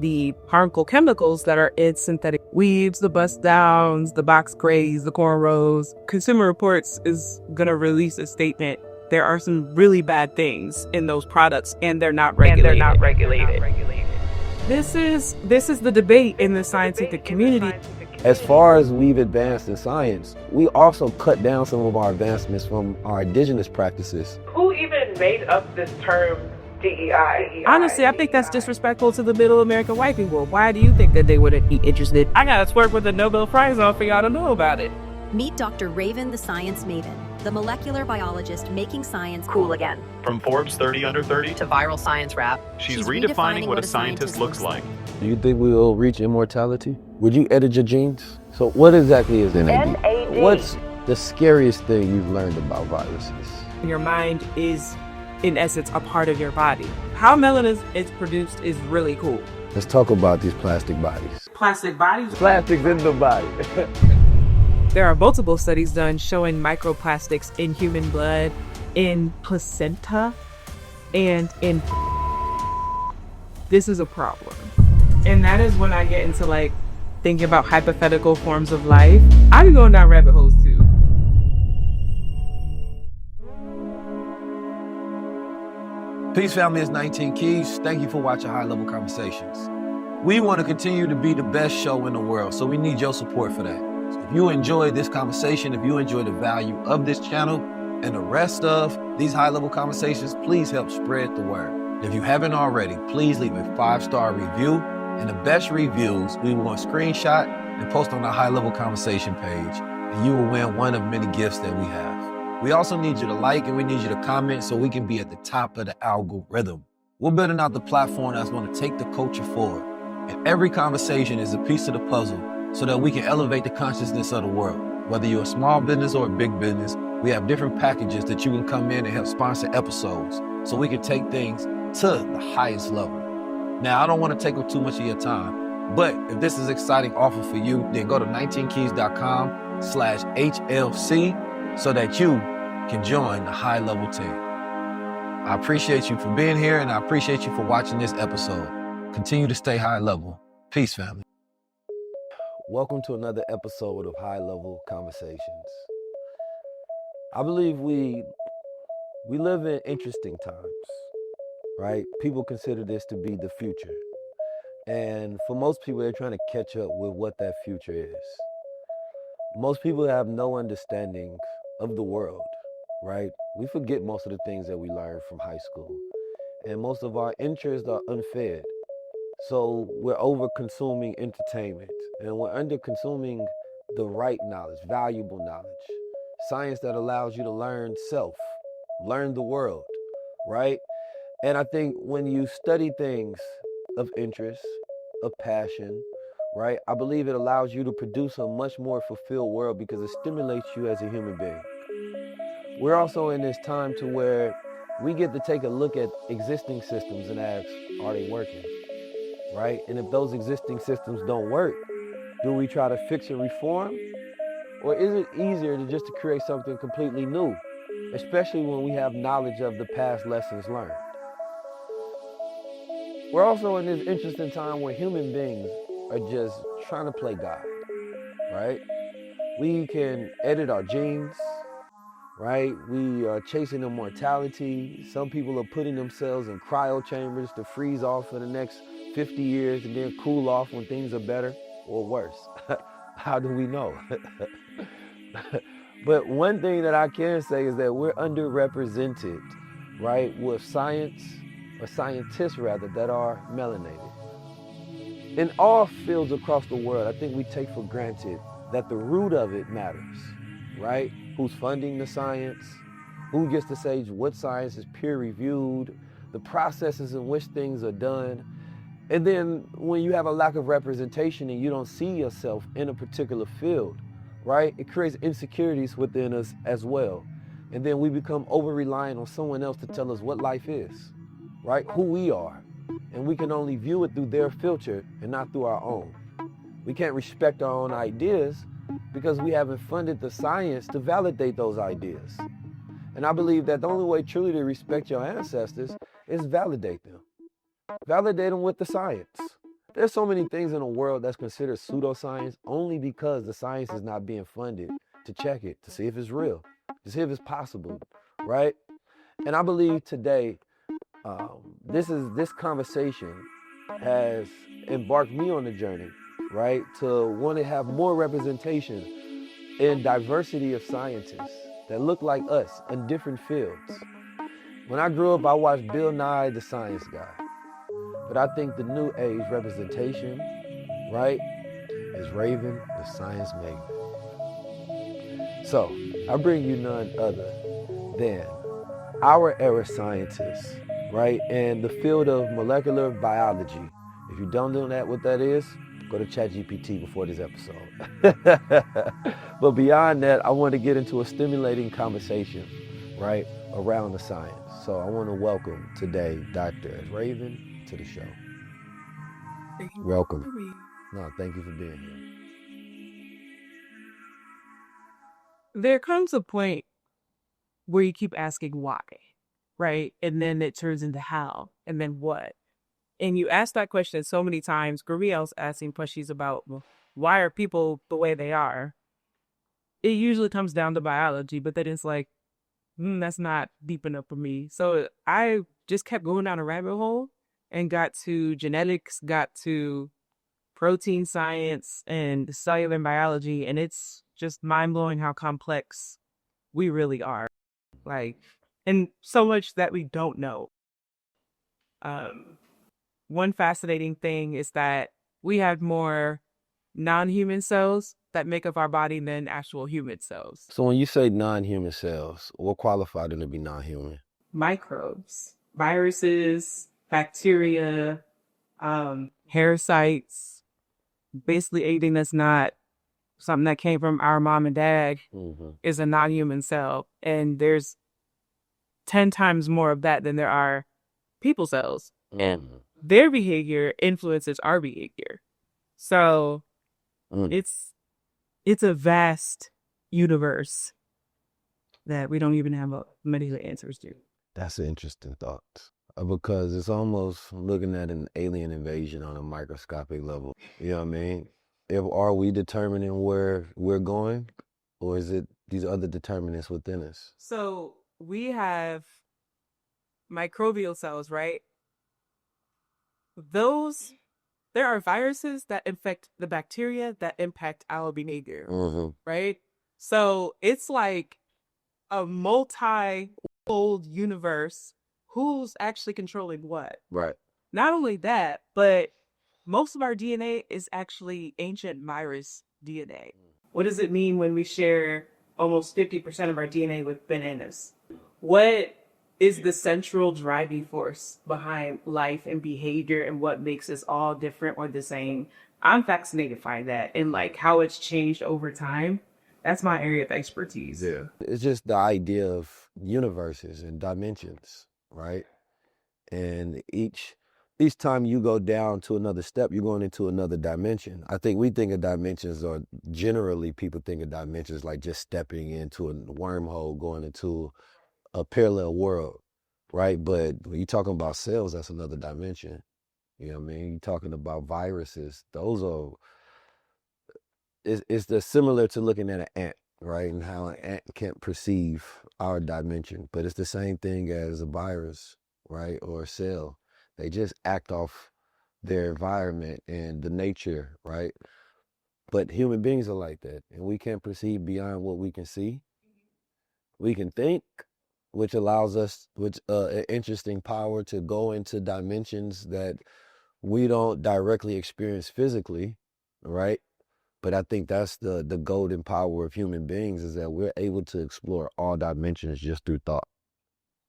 the harmful chemicals that are in synthetic weaves, the bust downs, the box grays, the cornrows. Consumer Reports is going to release a statement. There are some really bad things in those products, and they're not regulated. This is the debate in the scientific community. As far as we've advanced in science, we also cut down some of our advancements from our indigenous practices. Who even made up this term DEI? Honestly, I think that's disrespectful to the middle American white people. Why do you think that they wouldn't be interested? I gotta twerk with the Nobel Prize on for y'all to know about it. Meet Dr. Raven, the science maven, the molecular biologist making science cool again. From Forbes 30 Under 30 to viral science rap, she's redefining what a scientist looks like. Do you think we will reach immortality? Would you edit your genes? So what exactly is NAD? What's the scariest thing you've learned about viruses? Your mind is, in essence, a part of your body. How melanin is produced is really cool. Let's talk about these plastic bodies. Plastic bodies? Plastics in the body. There are multiple studies done showing microplastics in human blood, in placenta, and in... This is a problem. And that is when I get into like thinking about hypothetical forms of life. I be going down rabbit holes too. Peace family, it's 19 Keys. Thank you for watching High Level Conversations. We want to continue to be the best show in the world, so we need your support for that. So if you enjoyed this conversation, if you enjoy the value of this channel and the rest of these High Level Conversations, please help spread the word. If you haven't already, please leave a 5-star review. And the best reviews, we will screenshot and post on our High Level Conversation page, and you will win one of many gifts that we have. We also need you to like and we need you to comment so we can be at the top of the algorithm. We're building out the platform that's going to take the culture forward. And every conversation is a piece of the puzzle so that we can elevate the consciousness of the world. Whether you're a small business or a big business, we have different packages that you can come in and help sponsor episodes so we can take things to the highest level. Now, I don't want to take up too much of your time, but if this is exciting offer for you, then go to 19keys.com/HLC so that you can join the high level team. I appreciate you for being here and I appreciate you for watching this episode. Continue to stay high level. Peace, family. Welcome to another episode of High Level Conversations. I believe we live in interesting times. Right? People consider this to be the future. And for most people, they're trying to catch up with what that future is. Most people have no understanding of the world, right? We forget most of the things that we learned from high school. And most of our interests are unfed. So we're over-consuming entertainment. And we're under-consuming the right knowledge, valuable knowledge. Science that allows you to learn self, learn the world, right? And I think when you study things of interest, of passion, right, I believe it allows you to produce a much more fulfilled world because it stimulates you as a human being. We're also in this time to where we get to take a look at existing systems and ask, are they working, right? And if those existing systems don't work, do we try to fix and reform? Or is it easier to just to create something completely new, especially when we have knowledge of the past lessons learned? We're also in this interesting time where human beings are just trying to play God, right? We can edit our genes, right? We are chasing immortality. Some people are putting themselves in cryo chambers to freeze off for the next 50 years and then cool off when things are better or worse. How do we know? But one thing that I can say is that we're underrepresented, right, with science, or scientists rather, that are melanated. In all fields across the world, I think we take for granted that the root of it matters, right? Who's funding the science, who gets to say what science is peer-reviewed, the processes in which things are done. And then when you have a lack of representation and you don't see yourself in a particular field, right, it creates insecurities within us as well. And then we become over-reliant on someone else to tell us what life is, right, who we are. And we can only view it through their filter and not through our own. We can't respect our own ideas because we haven't funded the science to validate those ideas. And I believe that the only way truly to respect your ancestors is validate them. Validate them with the science. There's so many things in the world that's considered pseudoscience only because the science is not being funded to check it, to see if it's real, to see if it's possible, right? And I believe today, this conversation has embarked me on the journey, right, to want to have more representation in diversity of scientists that look like us in different fields. When I grew up, I watched Bill Nye, the Science Guy. But I think the new age representation, right, is Raven, the Science Maven. So I bring you none other than our era scientists, right, in the field of molecular biology. If you don't know what that is, go to ChatGPT before this episode. But beyond that, I want to get into a stimulating conversation, right, around the science. So I want to welcome today Dr. Raven to the show. Welcome. No, thank you for being here. There comes a point where you keep asking why, right? And then it turns into how, and then what? And you ask that question so many times. Guriel's asking questions about, well, why are people the way they are? It usually comes down to biology, but then it's like, that's not deep enough for me. So I just kept going down a rabbit hole and got to genetics, got to protein science and cellular biology. And it's just mind-blowing how complex we really are. Like, and so much that we don't know. One fascinating thing is that we have more non-human cells that make up our body than actual human cells. So when you say non-human cells, what qualify them to be non-human? Microbes, viruses, bacteria, parasites, basically anything that's not something that came from our mom and dad is a non-human cell. And there's 10 times more of that than there are people cells. And their behavior influences our behavior. So it's a vast universe that we don't even have many answers to. That's an interesting thought, because it's almost looking at an alien invasion on a microscopic level. You know what I mean? Are we determining where we're going, or is it these other determinants within us? So we have microbial cells, right? There are viruses that infect the bacteria that impact our behavior, right? So it's like a multi-fold universe. Who's actually controlling what? Right. Not only that, but most of our DNA is actually ancient virus DNA. What does it mean when we share almost 50% of our DNA with bananas? What is the central driving force behind life and behavior and what makes us all different or the same? I'm fascinated by that and like how it's changed over time. That's my area of expertise. Yeah. It's just the idea of universes and dimensions, right? And each time you go down to another step, you're going into another dimension. I think we think of dimensions, or generally people think of dimensions like just stepping into a wormhole, going into a parallel world, right? But when you're talking about cells, that's another dimension. You know what I mean? You're talking about viruses. Those are, it's similar to looking at an ant, right? And how an ant can't perceive our dimension. But it's the same thing as a virus, right? Or a cell. They just act off their environment and the nature, right? But human beings are like that. And we can't perceive beyond what we can see. We can think, which allows us, an interesting power to go into dimensions that we don't directly experience physically, right? But I think that's the golden power of human beings, is that we're able to explore all dimensions just through thought.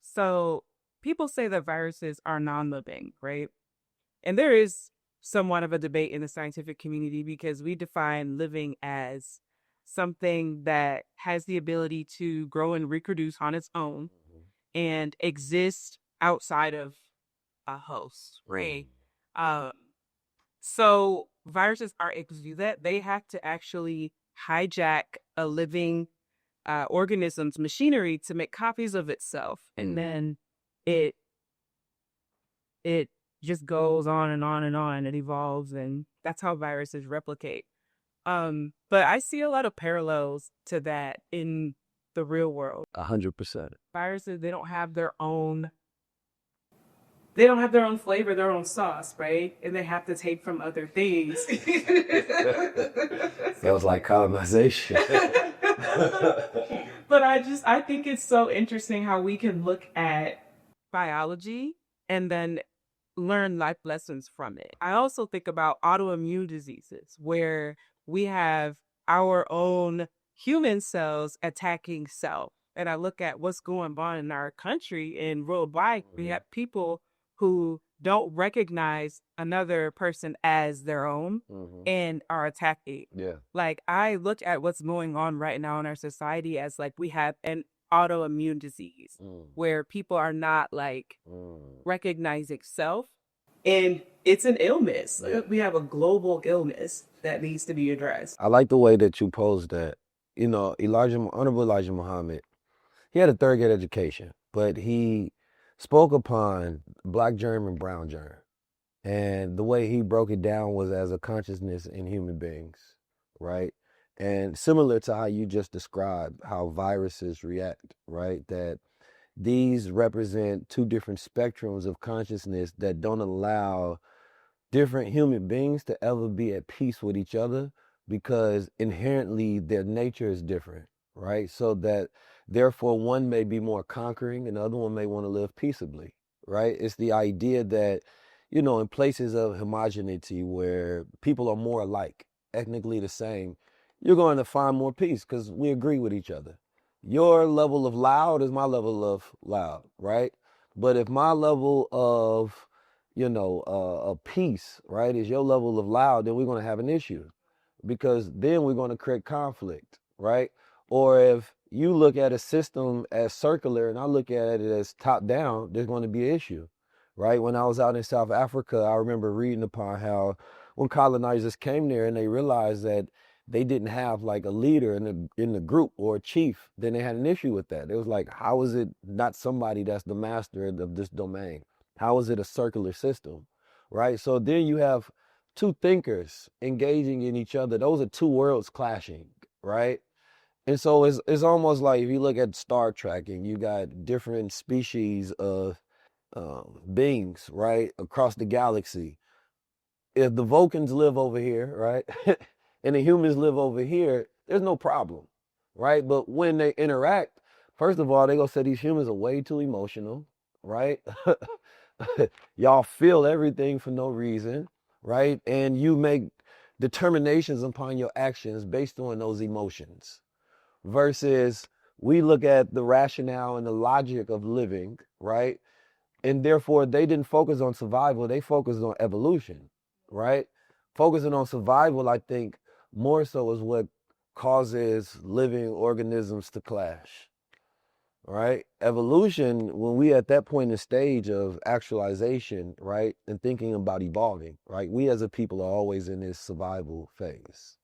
So people say that viruses are non-living, right? And there is somewhat of a debate in the scientific community because we define living as something that has the ability to grow and reproduce on its own and exist outside of a host, right? So viruses aren't able to do that. They have to actually hijack a living organism's machinery to make copies of itself, and then it just goes on and on and on. It evolves, and that's how viruses replicate. But I see a lot of parallels to that in the real world. 100%. Viruses, they don't have their own flavor, their own sauce, right? And they have to take from other things. That was like colonization. But I think it's so interesting how we can look at biology and then learn life lessons from it. I also think about autoimmune diseases where we have our own human cells attacking self. And I look at what's going on in our country and worldwide. We have people who don't recognize another person as their own and are attacking. Yeah. Like, I look at what's going on right now in our society as like we have an autoimmune disease where people are not like recognizing self, and it's an illness. We have a global illness that needs to be addressed. I like the way that you posed that. You know, Honorable Elijah Muhammad, he had a third grade education, but he spoke upon black germ and brown germ. And the way he broke it down was as a consciousness in human beings, right? And similar to how you just described how viruses react, right? That these represent two different spectrums of consciousness that don't allow different human beings to ever be at peace with each other because inherently their nature is different, right? So that therefore one may be more conquering and the other one may want to live peaceably, right? It's the idea that, you know, in places of homogeneity where people are more alike, ethnically the same, you're going to find more peace because we agree with each other. Your level of loud is my level of loud, right? But if my level of, you know, peace, right, is your level of loud, then we're going to have an issue because then we're going to create conflict, right? Or if you look at a system as circular and I look at it as top down, there's going to be an issue, right? When I was out in South Africa, I remember reading upon how when colonizers came there and they realized that they didn't have like a leader in the group or a chief, then they had an issue with that. It was like, how is it not somebody that's the master of this domain? How is it a circular system, right? So then you have two thinkers engaging in each other. Those are two worlds clashing, right? And so it's almost like if you look at Star Trek and you got different species of beings, right, across the galaxy. If the Vulcans live over here, right, and the humans live over here, there's no problem, right? But when they interact, first of all, they gonna say these humans are way too emotional, right? Y'all feel everything for no reason, right? And you make determinations upon your actions based on those emotions. Versus we look at the rationale and the logic of living, right? And therefore they didn't focus on survival, they focused on evolution, right? Focusing on survival, I think, more so is what causes living organisms to clash, right? Evolution, when we at that point in stage of actualization, right, and thinking about evolving, right, we as a people are always in this survival phase,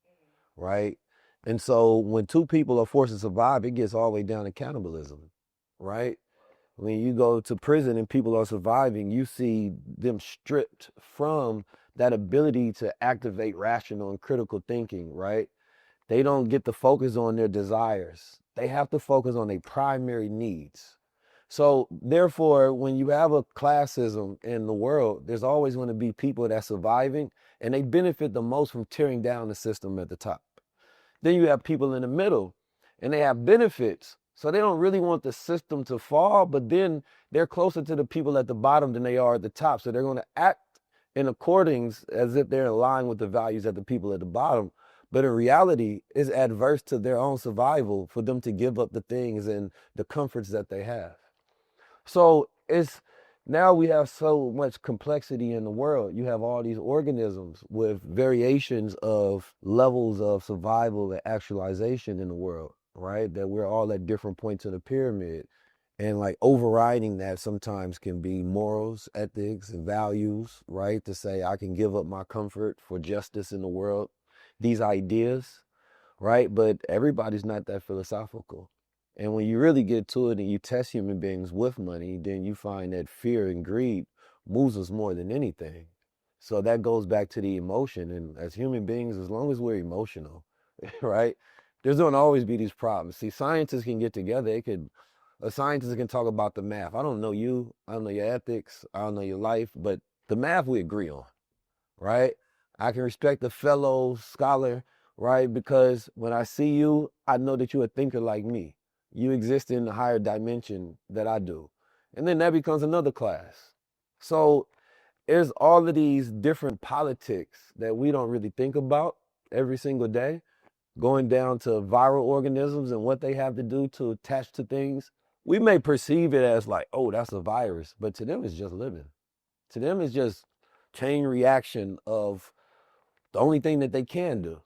right? And so when two people are forced to survive, it gets all the way down to cannibalism, right? When you go to prison and people are surviving, you see them stripped from that ability to activate rational and critical thinking, right? They don't get to focus on their desires. They have to focus on their primary needs. So therefore, when you have a classism in the world, there's always going to be people that's surviving and they benefit the most from tearing down the system at the top. Then you have people in the middle and they have benefits. So they don't really want the system to fall, but then they're closer to the people at the bottom than they are at the top. So they're going to act in accordance as if they're in line with the values of the people at the bottom. But in reality, it's adverse to their own survival for them to give up the things and the comforts that they have. So now we have so much complexity in the world. You have all these organisms with variations of levels of survival and actualization in the world, right? That we're all at different points in the pyramid. And like overriding that sometimes can be morals, ethics, and values, right? To say I can give up my comfort for justice in the world. These ideas, right? But everybody's not that philosophical. And when you really get to it and you test human beings with money, then you find that fear and greed moves us more than anything. So that goes back to the emotion. And as human beings, as long as we're emotional, right, there's going to always be these problems. See, scientists can get together. A scientist can talk about the math. I don't know you. I don't know your ethics. I don't know your life. But the math we agree on, right? I can respect a fellow scholar, right? Because when I see you, I know that you're a thinker like me. You exist in a higher dimension that I do. And then that becomes another class. So there's all of these different politics that we don't really think about every single day, going down to viral organisms and what they have to do to attach to things. We may perceive it as like, oh, that's a virus, but to them it's just living. To them it's just chain reaction of the only thing that they can do.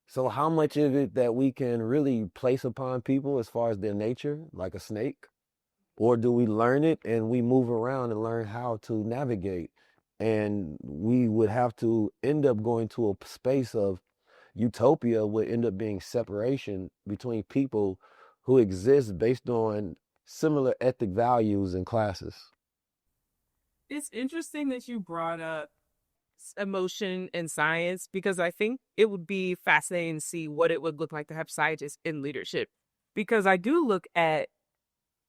So how much of it that we can really place upon people as far as their nature, like a snake? Or do we learn it and we move around and learn how to navigate? And we would have to end up going to a space of utopia, would end up being separation between people who exist based on similar ethic values and classes. It's interesting that you brought up emotion and science, because I think it would be fascinating to see what it would look like to have scientists in leadership. Because I do look at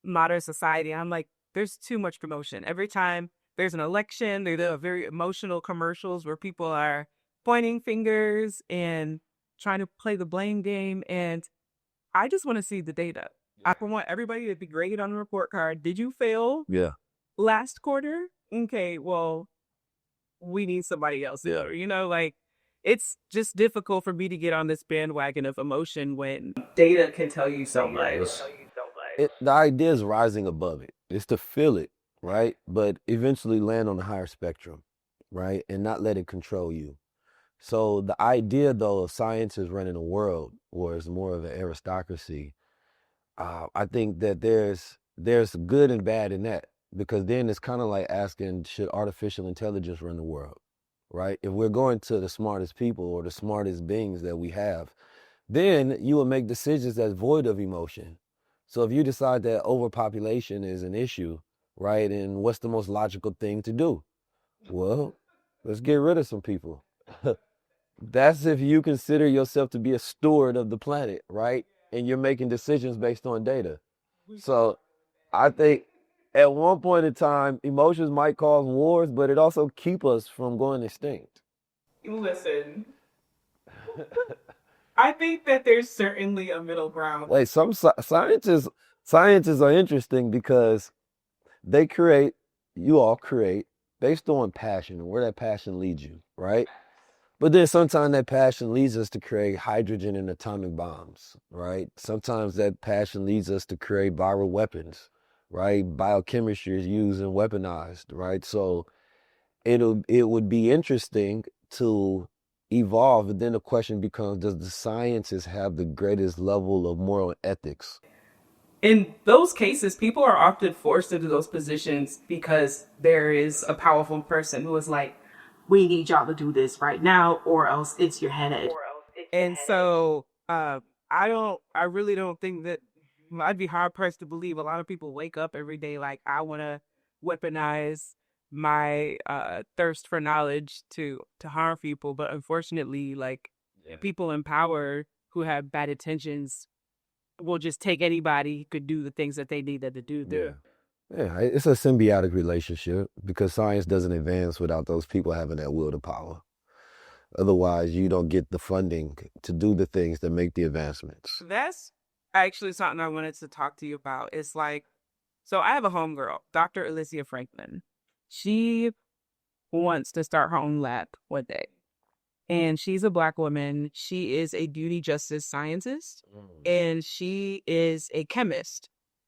modern society, I'm like, there's too much promotion. Every time there's an election, there are very emotional commercials where people are pointing fingers and trying to play the blame game. And I just want to see the data. I want everybody to be graded on a report card. Did you fail Yeah. last quarter? Okay, well, we need somebody else there. You know, like, it's just difficult for me to get on this bandwagon of emotion when data can tell you so much. The idea is rising above it. It's to feel it, right? But eventually land on a higher spectrum, right? And not let it control you. So the idea, though, of science is running the world, or it's more of an aristocracy, I think that there's good and bad in that, because then it's kind of like asking, should artificial intelligence run the world, right? If we're going to the smartest people or the smartest beings that we have, then you will make decisions that's void of emotion. So if you decide that overpopulation is an issue, right, and what's the most logical thing to do? Well, let's get rid of some people. That's if you consider yourself to be a steward of the planet, right? And you're making decisions based on data. So I think at one point in time, emotions might cause wars, but it also keep us from going extinct. Listen, I think that there's certainly a middle ground. Wait, some scientists are interesting because they create, you all create based on passion and where that passion leads you, right? But then sometimes that passion leads us to create hydrogen and atomic bombs, right? Sometimes that passion leads us to create viral weapons, right? Biochemistry is used and weaponized, right? So it would be interesting to evolve, and then the question becomes, does the sciences have the greatest level of moral ethics? In those cases, people are often forced into those positions because there is a powerful person who is like, we need y'all to do this right now, or else it's your headache. And so I really don't think that, I'd be hard pressed to believe a lot of people wake up every day like, I want to weaponize my thirst for knowledge to harm people. But unfortunately, like, people in power who have bad intentions will just take anybody who could do the things that they needed to do. Yeah, it's a symbiotic relationship, because science doesn't advance without those people having that will to power. Otherwise, you don't get the funding to do the things that make the advancements. That's actually something I wanted to talk to you about. It's like, so I have a homegirl, Dr. Alicia Franklin. She wants to start her own lab one day. And she's a Black woman. She is a beauty justice scientist, and she is a chemist.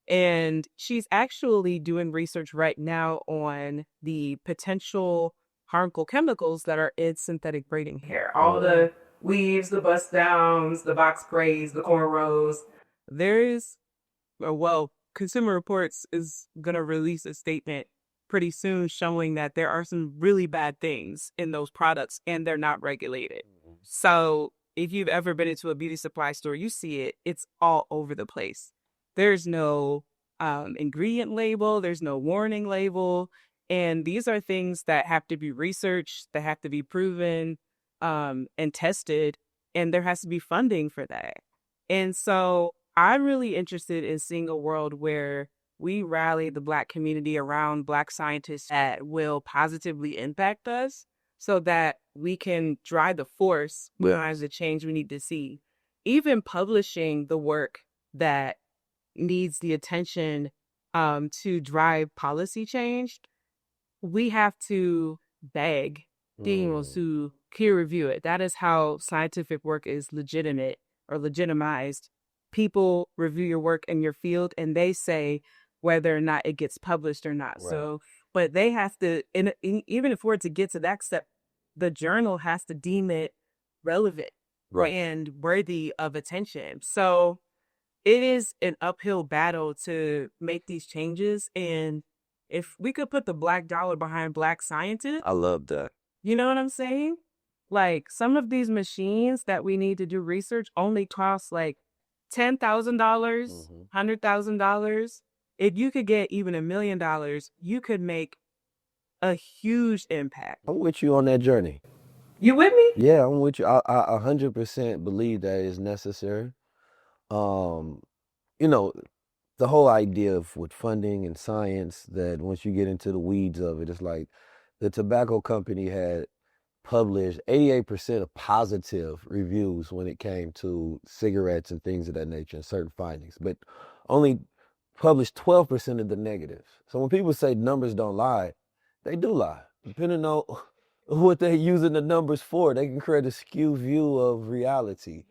And she's actually doing research right now on the potential harmful chemicals that are in synthetic braiding hair. All the weaves, the bust downs, the box braids, the cornrows. Consumer Reports is going to release a statement pretty soon showing that there are some really bad things in those products and they're not regulated. So if you've ever been into a beauty supply store, you see it. It's all over the place. There's no ingredient label. There's no warning label. And these are things that have to be researched, that have to be proven and tested, and there has to be funding for that. And so I'm really interested in seeing a world where we rally the Black community around Black scientists that will positively impact us so that we can drive the force behind the change we need to see. Even publishing the work that needs the attention to drive policy change, we have to beg being able to peer review it. That is how scientific work is legitimate or legitimized. People review your work in your field and they say whether or not it gets published or not. Right. So, but they have to, even if we're to get to that step, the journal has to deem it relevant and worthy of attention. So it is an uphill battle to make these changes. And if we could put the Black dollar behind Black scientists, I love that. you know what I'm saying? Like some of these machines that we need to do research only cost like $10,000, $100,000. If you could get even $1 million, you could make a huge impact. I'm with you on that journey. You with me? Yeah, I'm with you. I 100% believe that is necessary. You know, the whole idea of with funding and science, that once you get into the weeds of it, it's like the tobacco company had published 88% of positive reviews when it came to cigarettes and things of that nature and certain findings, but only published 12% of the negatives. So when people say numbers don't lie, they do lie. Depending on what they're using the numbers for, they can create a skewed view of reality.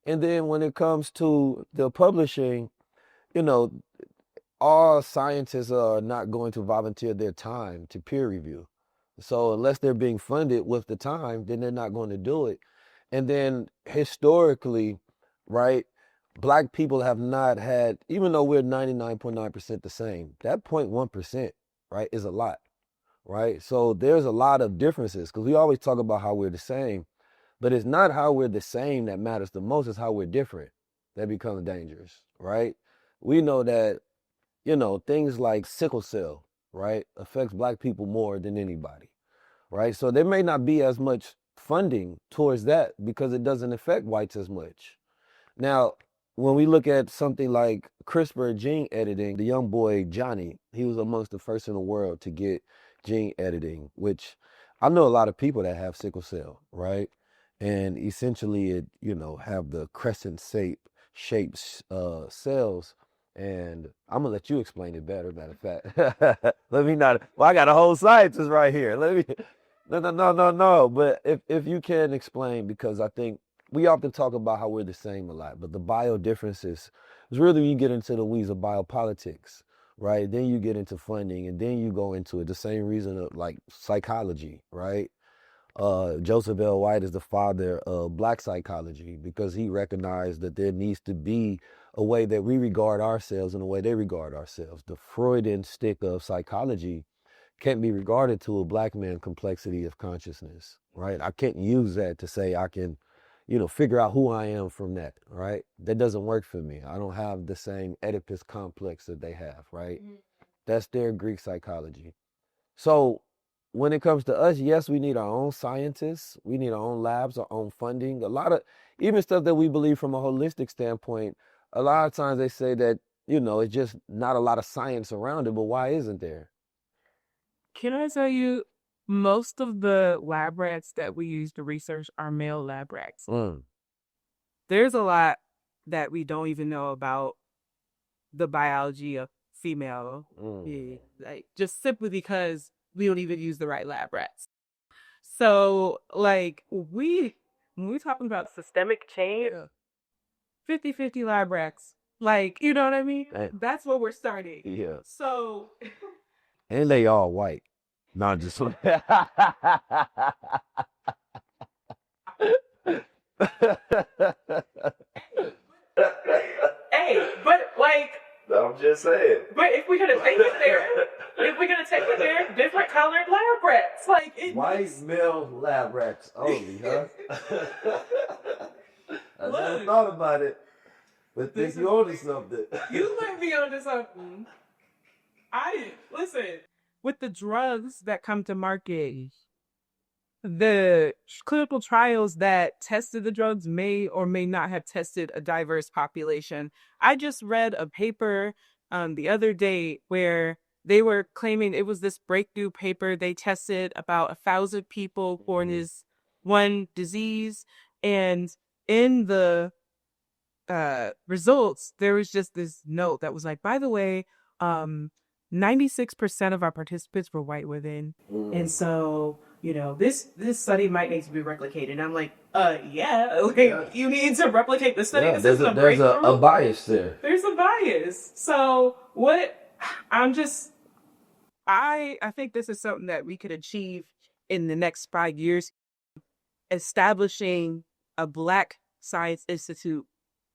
And then when it comes to the publishing, you know, all scientists are not going to volunteer their time to peer review. So unless they're being funded with the time, then they're not going to do it. And then historically, right, Black people have not had, even though we're 99.9% the same, that 0.1%, right, is a lot, right? So there's a lot of differences because we always talk about how we're the same, but it's not how we're the same that matters the most, it's how we're different that becomes dangerous, right? We know that, you know, things like sickle cell, right, affects Black people more than anybody, right? So there may not be as much funding towards that because it doesn't affect whites as much. Now, when we look at something like CRISPR gene editing, the young boy Johnny, he was amongst the first in the world to get gene editing, which I know a lot of people that have sickle cell, right? And essentially it, you know, have the crescent shaped cells. And I'm gonna let you explain it better, matter of fact. Let me not, well, I got a whole scientist right here. No. But if you can explain, because I think we often talk about how we're the same a lot, but the bio differences is really when you get into the weeds of biopolitics, right? Then you get into funding, and then you go into it. The same reason of like psychology, right? Joseph L. White is the father of Black psychology because he recognized that there needs to be a way that we regard ourselves and a way they regard ourselves. The Freudian stick of psychology can't be regarded to a Black man complexity of consciousness, right? I can't use that to say I can, you know, figure out who I am from that, right? That doesn't work for me. I don't have the same Oedipus complex that they have, right? That's their Greek psychology. So when it comes to us, yes, we need our own scientists. We need our own labs, our own funding. A lot of, even stuff that we believe from a holistic standpoint, a lot of times they say that, you know, it's just not a lot of science around it, but why isn't there? Can I tell you, most of the lab rats that we use to research are male lab rats. There's a lot that we don't even know about the biology of female, like just simply because we don't even use the right lab rats. So, like, when we're talking about systemic change, 50-50 lab rats. Like, you know what I mean? That's where we're starting. Yeah. So, and they all white. Not just. Hey, but like, I'm just saying. but if we're gonna take it there, different colored lab rats, like it White male lab rats only, huh? I never thought about it, but think you onto something. you might be onto something. Listen, with the drugs that come to market, the clinical trials that tested the drugs may or may not have tested a diverse population. I just read a paper the other day where they were claiming it was this breakthrough paper. They tested about 1,000 people for this one disease, and in the results, there was just this note that was like, by the way, 96% of our participants were white women. And so, this study might need to be replicated. And I'm like, you need to replicate the study. Yeah, This isn't a breakthrough. a bias there. There's a bias. So I think this is something that we could achieve in the next 5 years, establishing a Black Science Institute,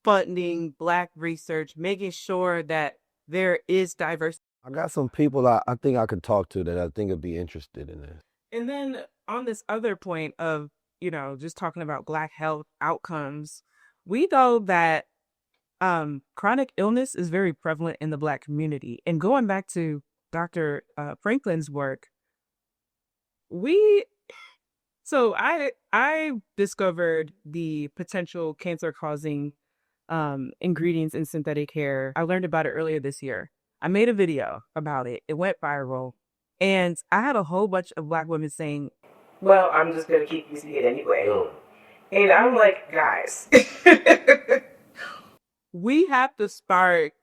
funding Black research, making sure that there is diversity. I got some people I think I could talk to that I think would be interested in this. And then on this other point of, just talking about Black health outcomes, we know that chronic illness is very prevalent in the Black community. And going back to Dr. Franklin's work, I discovered the potential cancer-causing ingredients in synthetic hair. I learned about it earlier this year. I made a video about it. It went viral. And I had a whole bunch of Black women saying, well, I'm just going to keep using it anyway. And I'm like, guys, we have to start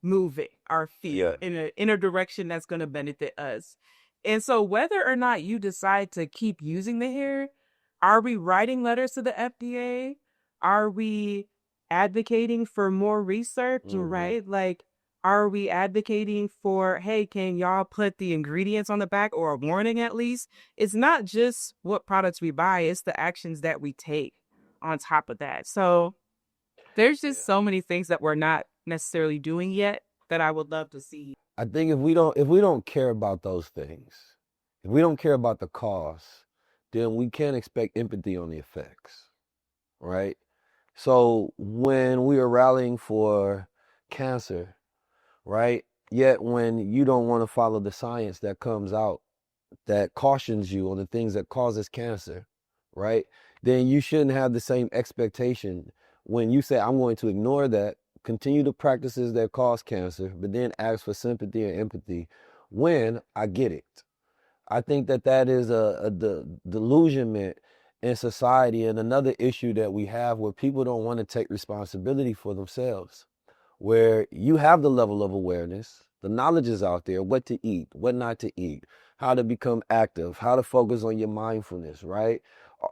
moving our feet in a direction that's going to benefit us. And so whether or not you decide to keep using the hair, are we writing letters to the FDA? Are we advocating for more research, right? Like, are we advocating for, hey, can y'all put the ingredients on the back or a warning at least? It's not just what products we buy, it's the actions that we take on top of that. So there's just so many things that we're not necessarily doing yet that I would love to see. I think if we don't care about those things, if we don't care about the cause, then we can't expect empathy on the effects, right? So when we are rallying for cancer, right? Yet when you don't want to follow the science that comes out that cautions you on the things that causes cancer, right? Then you shouldn't have the same expectation when you say, I'm going to ignore that, continue the practices that cause cancer, but then ask for sympathy and empathy when I get it. I think that is a delusionment in society, and another issue that we have where people don't want to take responsibility for themselves, where you have the level of awareness, the knowledge is out there, what to eat, what not to eat, how to become active, how to focus on your mindfulness, right?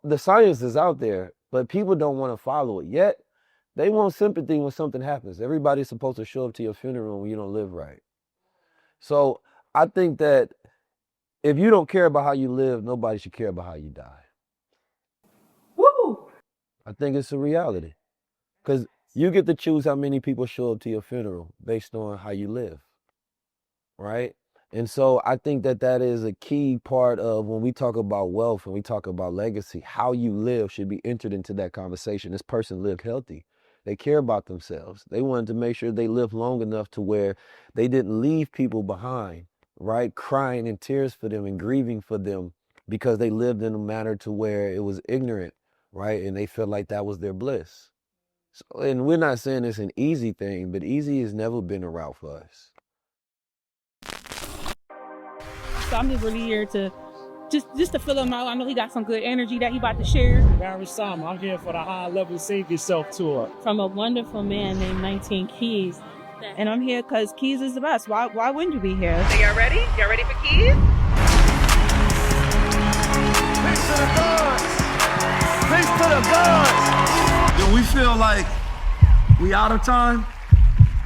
The science is out there, but people don't want to follow it. Yet they want sympathy when something happens. Everybody's supposed to show up to your funeral when you don't live right. So I think that if you don't care about how you live, nobody should care about how you die. Woo! I think it's a reality. Because you get to choose how many people show up to your funeral based on how you live, right? And so I think that is a key part of when we talk about wealth and we talk about legacy, how you live should be entered into that conversation. This person lived healthy. They care about themselves. They wanted to make sure they lived long enough to where they didn't leave people behind, right? Crying in tears for them and grieving for them because they lived in a manner to where it was ignorant, right? And they felt like that was their bliss. So, and we're not saying it's an easy thing, but easy has never been a route for us. So I'm just really here to just to fill him out. I know he got some good energy that he about to share. Barry Sama, I'm here for the High Level Save Yourself tour. From a wonderful man named 19 Keys. And I'm here because Keys is the best. Why wouldn't you be here? So y'all ready? Y'all ready for Keys? Peace to the gods! Peace to the gods! Do we feel like we out of time?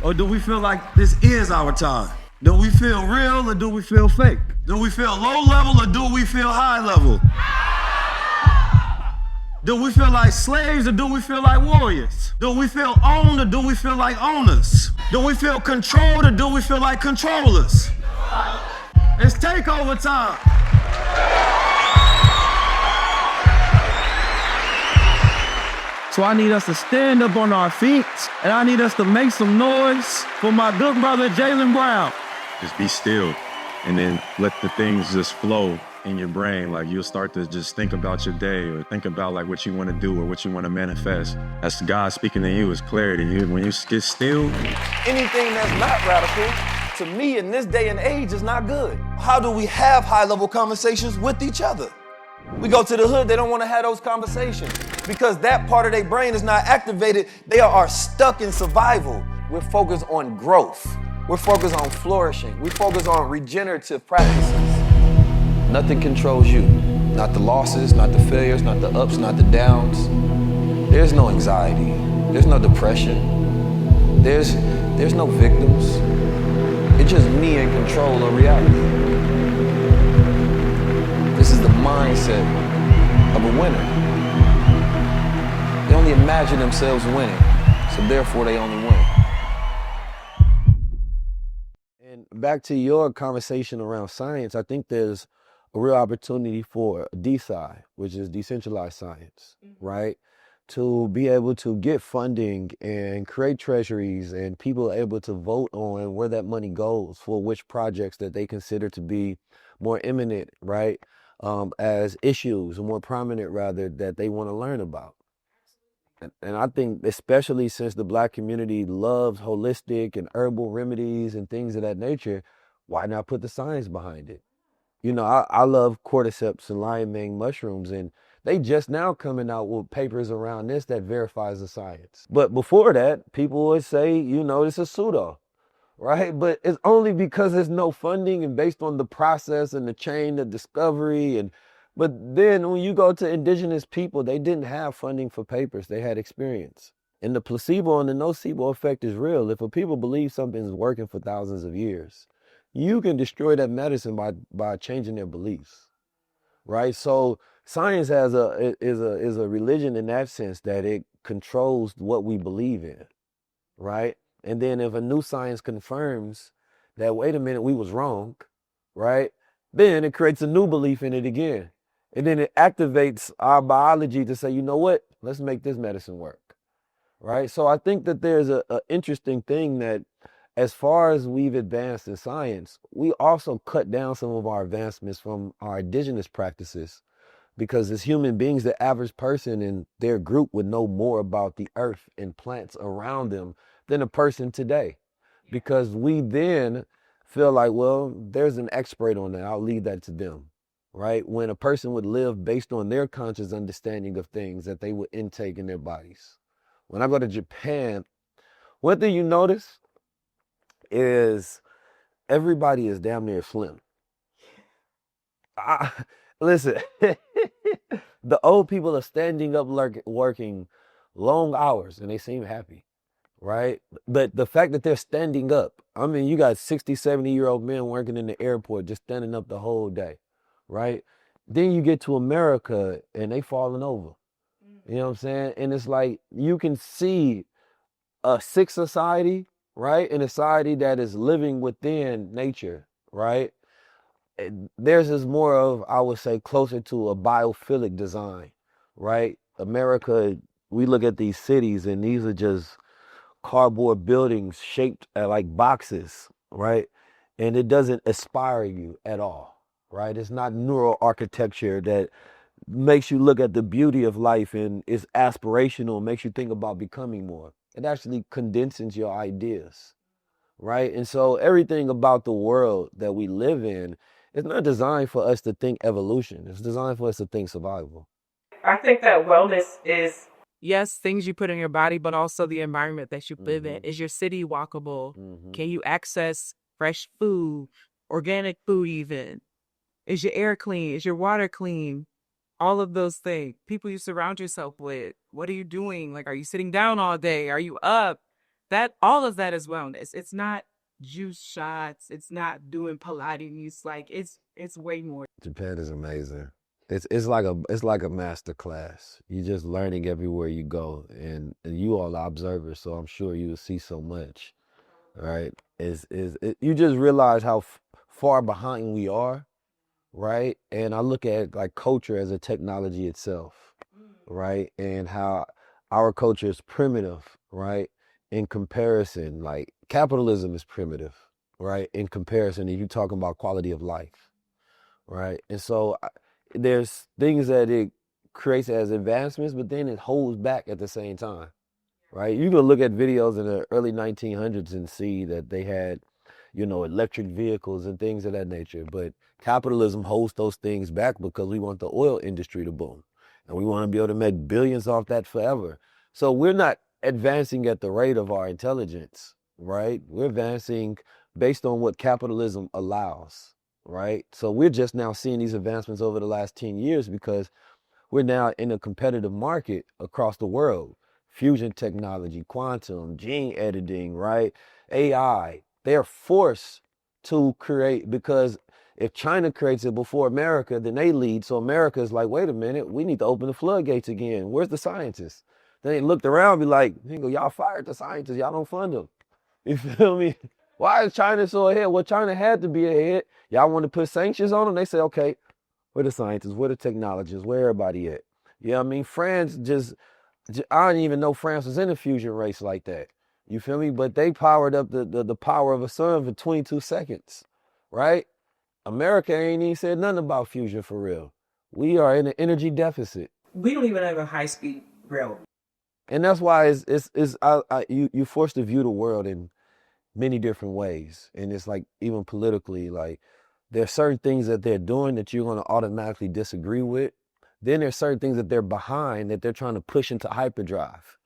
Or do we feel like this is our time? Do we feel real or do we feel fake? Do we feel low level or do we feel high level? Do we feel like slaves or do we feel like warriors? Do we feel owned or do we feel like owners? Do we feel controlled or do we feel like controllers? It's takeover time. So I need us to stand up on our feet and I need us to make some noise for my good brother, Jaylen Brown. Just be still and then let the things just flow in your brain. Like you'll start to just think about your day or think about like what you want to do or what you want to manifest. That's God speaking to you is clarity. When you get still. Anything that's not radical, to me in this day and age, is not good. How do we have high-level conversations with each other? We go to the hood, they don't want to have those conversations because that part of their brain is not activated. They are stuck in survival. We're focused on growth. We're focused on flourishing. We focus on regenerative practices. Nothing controls you. Not the losses, not the failures, not the ups, not the downs. There's no anxiety. There's no depression. There's no victims. It's just me in control of reality. This is the mindset of a winner. They only imagine themselves winning, so therefore they only win. And back to your conversation around science, I think there's a real opportunity for DeSci, which is decentralized science, right? To be able to get funding and create treasuries and people able to vote on where that money goes for which projects that they consider to be more imminent, right? As issues, or more prominent rather, that they want to learn about. And I think especially since the Black community loves holistic and herbal remedies and things of that nature, why not put the science behind it? You know, I love cordyceps and lion mane mushrooms, and they just now coming out with papers around this that verifies the science. But before that, people would say, you know, this is pseudo, right? But it's only because there's no funding and based on the process and the chain of discovery. But then when you go to indigenous people, they didn't have funding for papers, they had experience. And the placebo and the nocebo effect is real. If a people believe something's working for thousands of years, you can destroy that medicine by changing their beliefs, right? So science is a religion in that sense that it controls what we believe in, right? And then if a new science confirms that, wait a minute, we was wrong, right? Then it creates a new belief in it again. And then it activates our biology to say, you know what, let's make this medicine work, right? So I think that there's a interesting thing that as far as we've advanced in science, we also cut down some of our advancements from our indigenous practices, because as human beings, the average person in their group would know more about the earth and plants around them than a person today. Because we then feel like, well, there's an expert on that, I'll leave that to them, right? When a person would live based on their conscious understanding of things that they would intake in their bodies. When I go to Japan, one thing you notice is everybody is damn near slim. Listen, the old people are standing up working long hours and they seem happy, right? But the fact that they're standing up, I mean, you got 60, 70-year-old men working in the airport just standing up the whole day, right? Then you get to America and they falling over. You know what I'm saying? And it's like you can see a sick society, right? In a society that is living within nature, right? Theirs is more of, I would say, closer to a biophilic design, right? America, we look at these cities and these are just cardboard buildings shaped like boxes, right? And it doesn't inspire you at all, right? It's not neural architecture that makes you look at the beauty of life and is aspirational, makes you think about becoming more. It actually condenses your ideas, right? And so everything about the world that we live in is not designed for us to think evolution. It's designed for us to think survival. I think that wellness is, Yes, things you put in your body, but also the environment that you live in. Is your city walkable? Can you access fresh food, organic food even? Is your air clean? Is your water clean? All of those things. People you surround yourself with. What are you doing? Like, are you sitting down all day? Are you up? All of that is wellness. It's not juice shots. It's not doing Pilates. Like, it's way more. Japan is amazing. It's like a master class. You're just learning everywhere you go, and you all are observers, so I'm sure you will see so much, right? You just realize how far behind we are, right? And I look at like culture as a technology itself, right? And how our culture is primitive, right? In comparison, like capitalism is primitive, right? In comparison, if you're talking about quality of life, right? And so there's things that it creates as advancements, but then it holds back at the same time, right? You can look at videos in the early 1900s and see that they had, electric vehicles and things of that nature. But capitalism holds those things back because we want the oil industry to boom. And we want to be able to make billions off that forever. So we're not advancing at the rate of our intelligence, right? We're advancing based on what capitalism allows, right? So we're just now seeing these advancements over the last 10 years because we're now in a competitive market across the world. Fusion technology, quantum, gene editing, right? AI. They're forced to create because if China creates it before America, then they lead. So America is like, wait a minute, we need to open the floodgates again. Where's the scientists? Then they looked around and be like, y'all fired the scientists. Y'all don't fund them. You feel me? Why is China so ahead? Well, China had to be ahead. Y'all want to put sanctions on them? They say, okay, where the scientists, where the technologists, where everybody at? You know what I mean? France I didn't even know France was in a fusion race like that. You feel me? But they powered up the power of a sun for 22 seconds, right? America ain't even said nothing about fusion for real. We are in an energy deficit. We don't even have a high-speed rail. And that's why you're forced to view the world in many different ways. And it's like, even politically, like, there are certain things that they're doing that you're going to automatically disagree with. Then there's certain things that they're behind that they're trying to push into hyperdrive.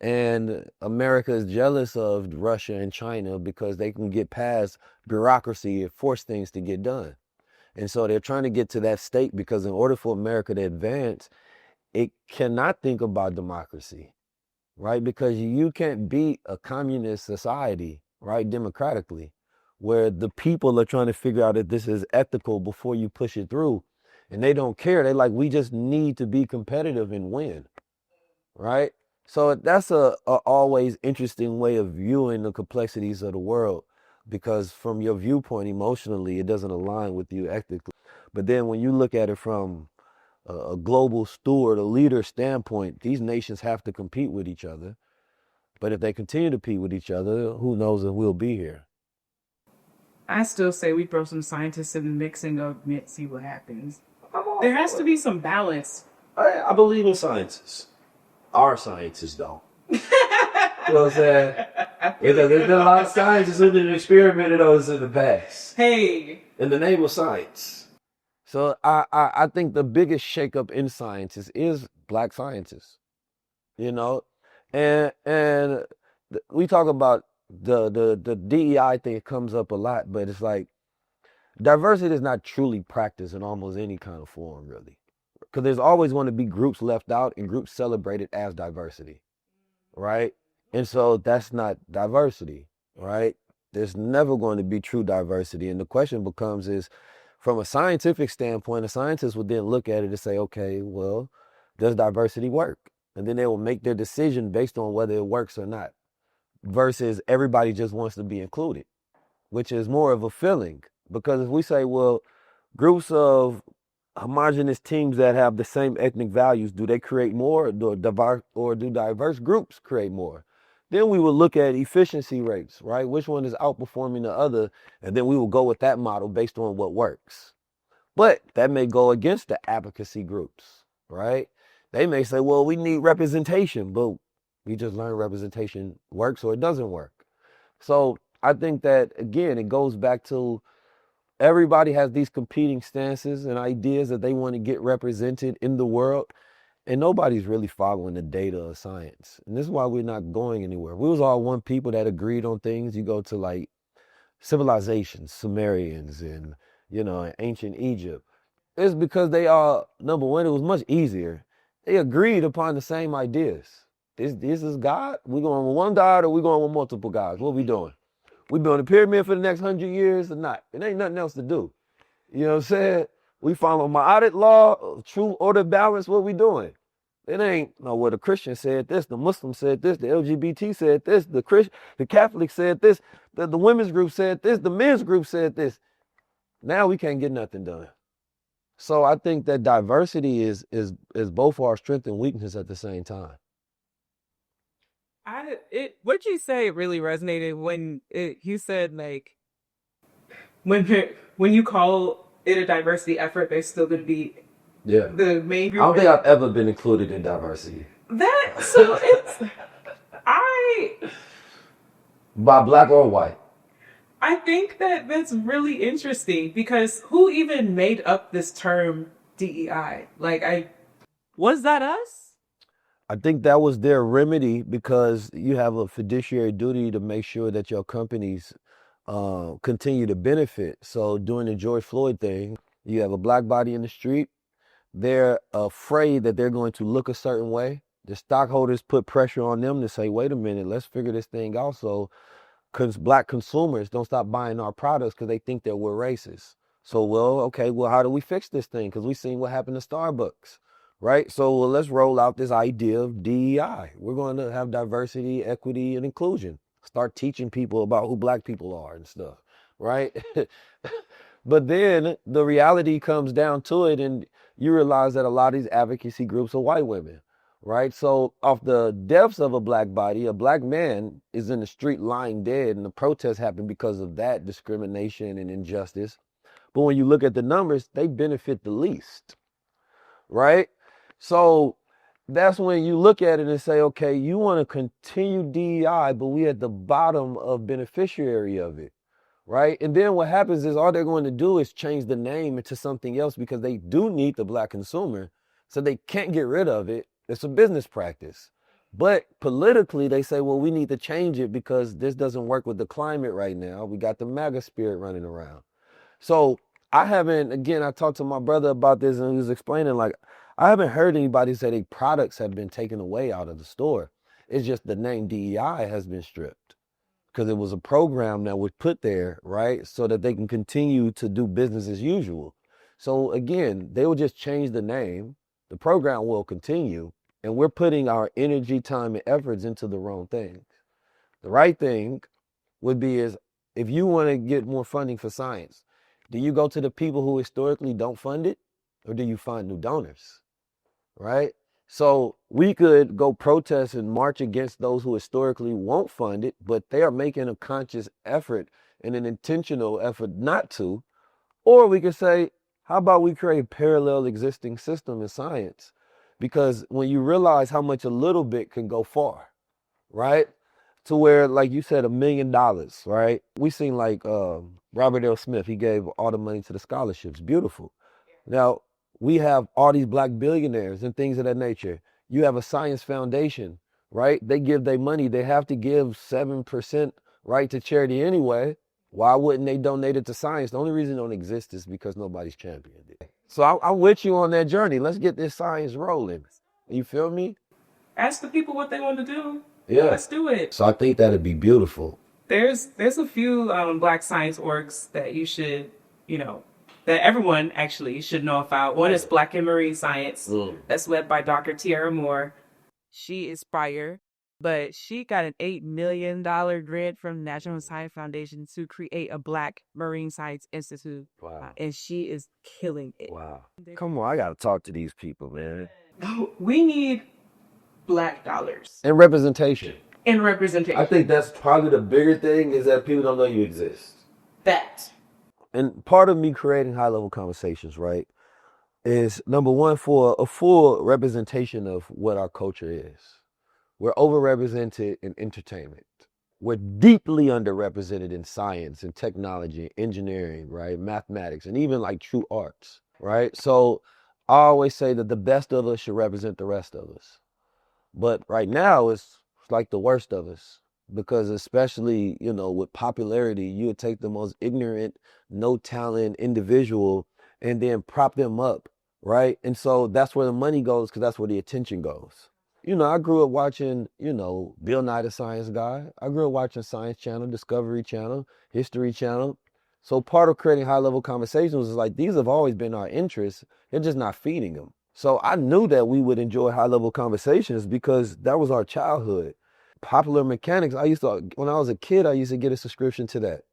And America is jealous of Russia and China because they can get past bureaucracy and force things to get done. And so they're trying to get to that state because in order for America to advance, it cannot think about democracy, right? Because you can't beat a communist society, right, democratically, where the people are trying to figure out if this is ethical before you push it through. And they don't care. They're like, we just need to be competitive and win, right? So that's a always interesting way of viewing the complexities of the world, because from your viewpoint emotionally, it doesn't align with you ethically. But then when you look at it from a global steward, a leader standpoint, these nations have to compete with each other. But if they continue to compete with each other, who knows if we'll be here. I still say we throw some scientists in the mix and go see what happens. There has to be some balance. I believe in scientists. Our scientists don't. You know what I'm saying? There's been a lot of scientists who did experimented on us in the past. Hey. In the name of science. So I think the biggest shakeup in scientists is black scientists. And we talk about the DEI thing. It comes up a lot, but it's like diversity is not truly practiced in almost any kind of form, really. Because there's always going to be groups left out and groups celebrated as diversity, right? And so that's not diversity, right? There's never going to be true diversity. And the question becomes is, from a scientific standpoint, a scientist would then look at it and say, okay, well, does diversity work? And then they will make their decision based on whether it works or not, versus everybody just wants to be included, which is more of a feeling. Because if we say, well, groups of homogenous teams that have the same ethnic values, do they create more, or do diverse groups create more? Then we will look at efficiency rates, right? Which one is outperforming the other? And then we will go with that model based on what works. But that may go against the advocacy groups, right? They may say, well, we need representation, but we just learned representation works or it doesn't work. So I think that, again, it goes back to everybody has these competing stances and ideas that they want to get represented in the world, and nobody's really following the data of science. And this is why we're not going anywhere. We was all one people that agreed on things. You go to like civilizations, Sumerians and, ancient Egypt. It's because they are, number one, it was much easier. They agreed upon the same ideas. This is God. We going with one God or we going with multiple gods? What we doing? We building a pyramid for the next 100 years or not? It ain't nothing else to do. You know what I'm saying? We follow Ma'adet law, true order, balance. What we doing? It ain't well, the Christian said this, the Muslim said this, the LGBT said this, the Catholic said this, the women's group said this, the men's group said this. Now we can't get nothing done. So I think that diversity is both our strength and weakness at the same time. What you say really resonated when you said, like, when you call it a diversity effort, there's still going to be Yeah. the main I group. don't think I've ever been included in diversity. By black or white. I think that's really interesting because who even made up this term DEI? Was that us? I think that was their remedy because you have a fiduciary duty to make sure that your companies continue to benefit. So during the George Floyd thing, you have a black body in the street. They're afraid that they're going to look a certain way. The stockholders put pressure on them to say, wait a minute, let's figure this thing out. So black consumers don't stop buying our products because they think that we're racist. So, how do we fix this thing? Because we've seen what happened to Starbucks, right? So, let's roll out this idea of DEI. We're going to have diversity, equity, and inclusion. Start teaching people about who black people are and stuff, right? But then the reality comes down to it, and you realize that a lot of these advocacy groups are white women. Right? So off the deaths of a black body, a black man is in the street lying dead, and the protests happen because of that discrimination and injustice. But when you look at the numbers, they benefit the least, right? So that's when you look at it and say, okay, you want to continue DEI, but we at the bottom of beneficiary of it, right? And then what happens is all they're going to do is change the name into something else because they do need the black consumer, so they can't get rid of it. It's a business practice. But politically, they say, well, we need to change it because this doesn't work with the climate right now. We got the MAGA spirit running around. So I talked to my brother about this and he was explaining, I haven't heard anybody say their products have been taken away out of the store. It's just the name DEI has been stripped because it was a program that was put there, right? So that they can continue to do business as usual. So again, they will just change the name. The program will continue. And we're putting our energy, time, and efforts into the wrong things. The right thing would be is if you want to get more funding for science, do you go to the people who historically don't fund it, or do you find new donors, right? So we could go protest and march against those who historically won't fund it, but they are making a conscious effort and an intentional effort not to. Or we could say, how about we create a parallel existing system in science? Because when you realize how much a little bit can go far, right? To where, like you said, $1 million, right? We seen Robert L. Smith, he gave all the money to the scholarships. Beautiful. Now, we have all these black billionaires and things of that nature. You have a science foundation, right? They give their money. They have to give 7% right to charity anyway. Why wouldn't they donate it to science? The only reason it don't exist is because nobody's championed it. So I'm with you on that journey. Let's get this science rolling. You feel me? Ask the people what they want to do. Yeah. Let's do it. So I think that'd be beautiful. There's a few black science orgs that you should, that everyone actually should know about. One is Black and Marine Science. That's led by Dr. Tiara Moore. She is fire, but she got an $8 million grant from National Science Foundation to create a Black Marine Science Institute. Wow. And she is killing it. Wow. Come on, I got to talk to these people, man. We need black dollars. And representation. I think that's probably the bigger thing is that people don't know you exist. That. And part of me creating high-level conversations, right, is number one, for a full representation of what our culture is. We're overrepresented in entertainment. We're deeply underrepresented in science and technology, engineering, right, mathematics, and even true arts, right? So I always say that the best of us should represent the rest of us. But right now, it's like the worst of us. Because especially, with popularity, you would take the most ignorant, no talent individual and then prop them up, right? And so that's where the money goes because that's where the attention goes. I grew up watching, Bill Nye the Science Guy. I grew up watching Science Channel, Discovery Channel, History Channel. So part of creating high-level conversations is these have always been our interests. They're just not feeding them. So I knew that we would enjoy high-level conversations because that was our childhood. Popular Mechanics, when I was a kid, I used to get a subscription to that.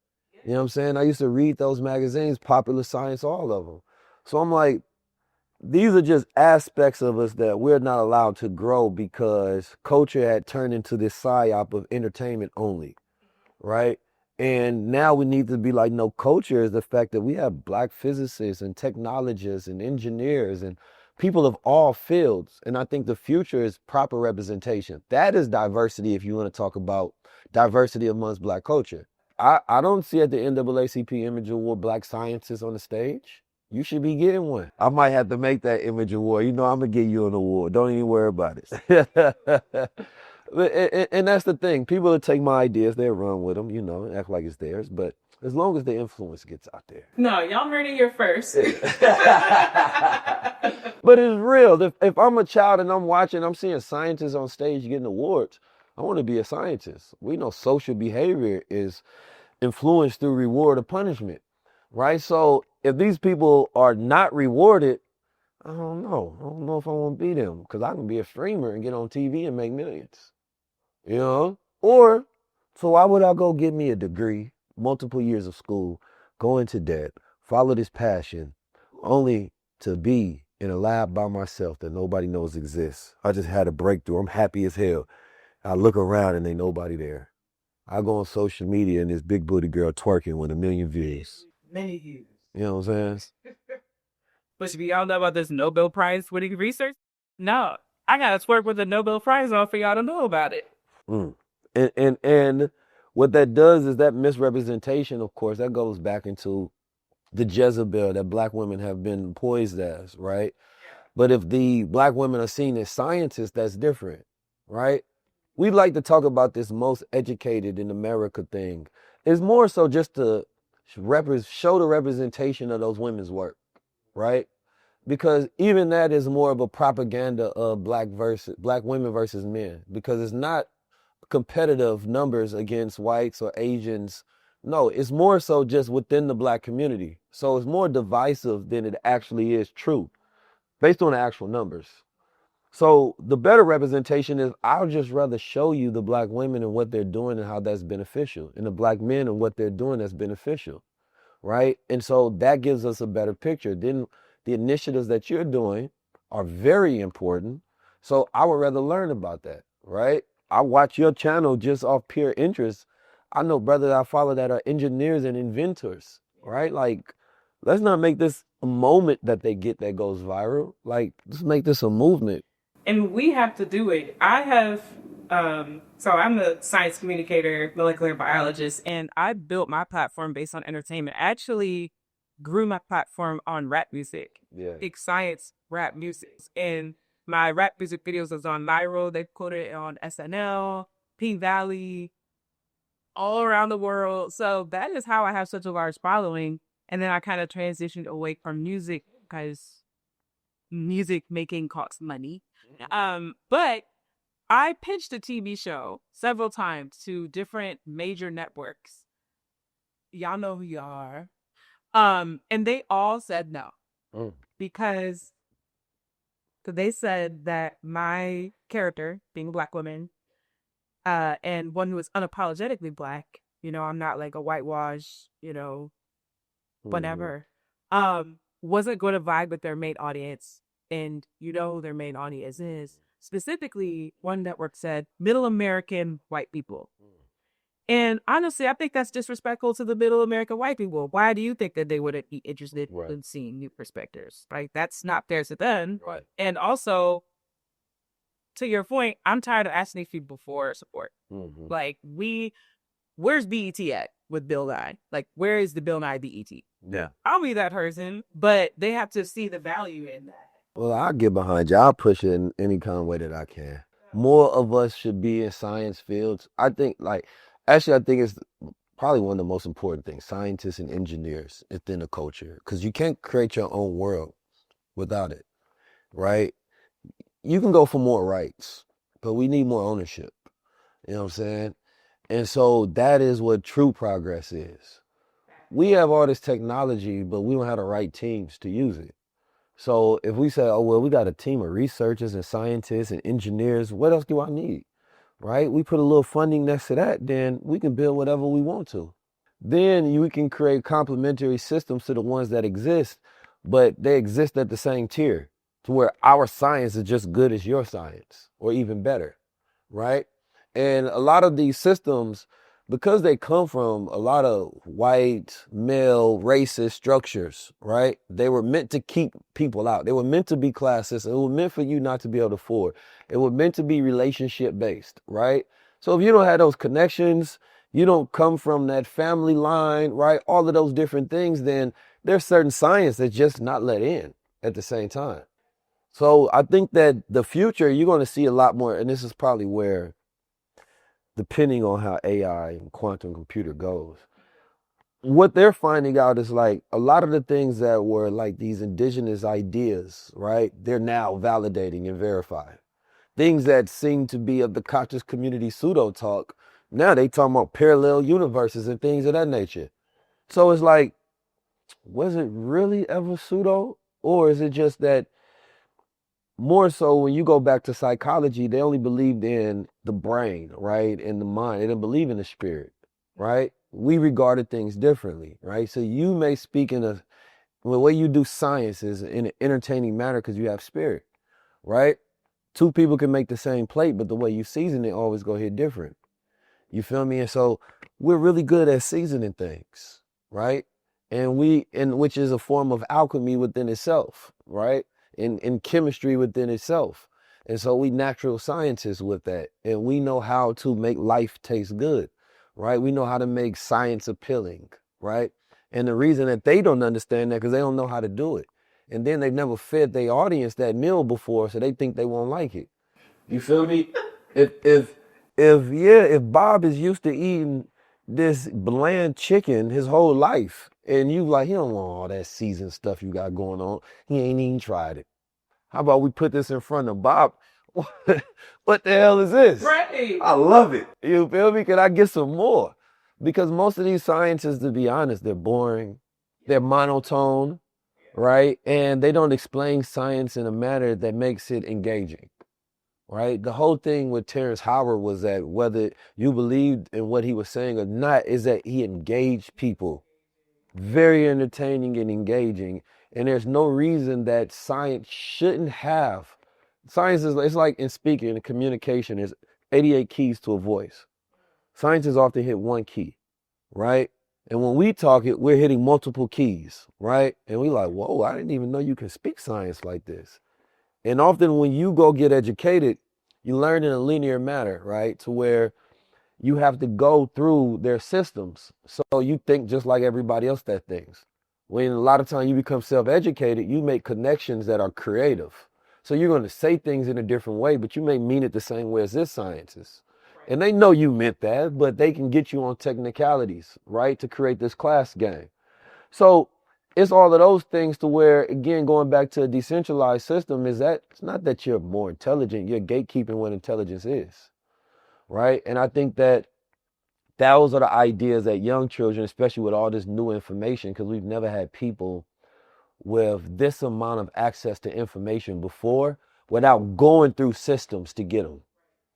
You know what I'm saying? I used to read those magazines, Popular Science, all of them. So I'm like, these are just aspects of us that we're not allowed to grow because culture had turned into this psyop of entertainment only, right? And now we need to be like, no, culture is the fact that we have Black physicists and technologists and engineers and people of all fields. And I think the future is proper representation. That is diversity if you want to talk about diversity amongst Black culture. I don't see at the NAACP Image Award Black scientists on the stage. You should be getting one. I might have to make that Image Award. You know, I'm going to give you an award. Don't even worry about it. And that's the thing. People will take my ideas, they'll run with them, you know, act like it's theirs. But as long as the influence gets out there. No, y'all heard it here first. But it's real. If I'm a child and I'm watching, I'm seeing scientists on stage getting awards, I want to be a scientist. We know social behavior is influenced through reward or punishment, right? So if these people are not rewarded, I don't know. I don't know if I want to be them, because I can be a streamer and get on TV and make millions, you know? Or, so why would I go get me a degree, multiple years of school, go into debt, follow this passion, only to be in a lab by myself that nobody knows exists? I just had a breakthrough. I'm happy as hell. I look around and ain't nobody there. I go on social media and this big booty girl twerking with 1 million views. Many views. You know what I'm saying? But do y'all know about this Nobel Prize winning research? No. I gotta twerk with the Nobel Prize on for y'all to know about it. And what that does is that misrepresentation, of course, that goes back into the Jezebel that Black women have been poised as, right? But if the Black women are seen as scientists, that's different, right? We like to talk about this most educated in America thing. It's more so just to show the representation of those women's work, right? Because even that is more of a propaganda of Black women versus men, because it's not competitive numbers against whites or Asians. No, it's more so just within the Black community. So it's more divisive than it actually is true, based on the actual numbers. So the better representation is, I'll just rather show you the Black women and what they're doing and how that's beneficial, and the Black men and what they're doing that's beneficial, right? And so that gives us a better picture. Then the initiatives that you're doing are very important. So I would rather learn about that, right? I watch your channel just off pure interest. I know brothers I follow that are engineers and inventors, right? Like, let's not make this a moment that they get that goes viral. Like, let's make this a movement. And we have to do it. I have, so I'm a science communicator, molecular biologist, and I built my platform based on entertainment. I actually grew my platform on rap music, big science rap music. And my rap music videos was on Lyro. They quoted it on SNL, P Valley, all around the world. So that is how I have such a large following. And then I kind of transitioned away from music because music making costs money. But I pitched a TV show several times to different major networks. Y'all know who you are. And they all said no. Because they said that my character, being a Black woman, and one who is unapologetically Black, you know, I'm not like a whitewash, you know, whatever, wasn't going to vibe with their main audience. And you know who their main audience is. Specifically, one network said middle American white people. And honestly, I think that's disrespectful to the middle American white people. Why do you think that they wouldn't be interested in seeing new perspectives? Right? That's not fair to them. Right. And also, to your point, I'm tired of asking these people for support. Like, where's BET at with Bill Nye? Like, where is the Bill Nye BET? Yeah. I'll be that person, but they have to see the value in that. Well, I'll get behind you. I'll push it in any kind of way that I can. More of us should be in science fields. I think, I think it's probably one of the most important things, scientists and engineers within the culture, because you can't create your own world without it, right? You can go for more rights, but we need more ownership. You know what I'm saying? And so that is what true progress is. We have all this technology, but we don't have the right teams to use it. So if we say, oh, well, we got a team of researchers and scientists and engineers, what else do I need, right? We put a little funding next to that, then we can build whatever we want to. Then we can create complementary systems to the ones that exist, but they exist at the same tier, to where our science is just good as your science, or even better, right? And a lot of these systems, because they come from a lot of white, male, racist structures, right? They were meant to keep people out. They were meant to be classist. It was meant for you not to be able to afford. It was meant to be relationship based, right? So if you don't have those connections, you don't come from that family line, right? All of those different things, then there's certain science that's just not let in at the same time. So I think that the future, you're going to see a lot more, and this is probably where, depending on how AI and quantum computer goes, what they're finding out is like a lot of the things that were like these indigenous ideas, right? They're now validating and verifying. Things that seem to be of the conscious community pseudo talk, now they talking about parallel universes and things of that nature. So it's like, was it really ever pseudo? Or is it just that more so when you go back to psychology, they only believed in the brain, right? And the mind. They didn't believe in the spirit, right? We regarded things differently, right? So you may speak in the way you do science is in an entertaining manner because you have spirit, right? Two people can make the same plate, but the way you season it always go here different. You feel me? And so we're really good at seasoning things, right? And which is a form of alchemy within itself, right? In chemistry within itself. And so we natural scientists with that. And we know how to make life taste good, right? We know how to make science appealing, right? And the reason that they don't understand that because they don't know how to do it. And then they've never fed their audience that meal before, so they think they won't like it. You feel me? If Bob is used to eating this bland chicken his whole life, and you like, he don't want all that seasoned stuff you got going on. He ain't even tried it. How about we put this in front of Bob? What the hell is this? Right. I love it. You feel me? Can I get some more? Because most of these scientists, to be honest, they're boring. They're monotone, right? And they don't explain science in a manner that makes it engaging. Right? The whole thing with Terrence Howard was that whether you believed in what he was saying or not, is that he engaged people. Very entertaining and engaging. And there's no reason that science shouldn't have. Science is, it's like in speaking and communication, there's 88 keys to a voice. Scientists often hit one key, right? And when we talk it, we're hitting multiple keys, right? And we like, whoa, I didn't even know you can speak science like this. And often when you go get educated, you learn in a linear manner, right? To where you have to go through their systems. So you think just like everybody else that thinks. When a lot of times you become self-educated, you make connections that are creative. So you're going to say things in a different way, but you may mean it the same way as this scientist. And they know you meant that, but they can get you on technicalities, right? To create this class game. So it's all of those things to where, again, going back to a decentralized system, is that it's not that you're more intelligent, you're gatekeeping what intelligence is, right? And I think that those are the ideas that young children, especially with all this new information, because we've never had people with this amount of access to information before without going through systems to get them.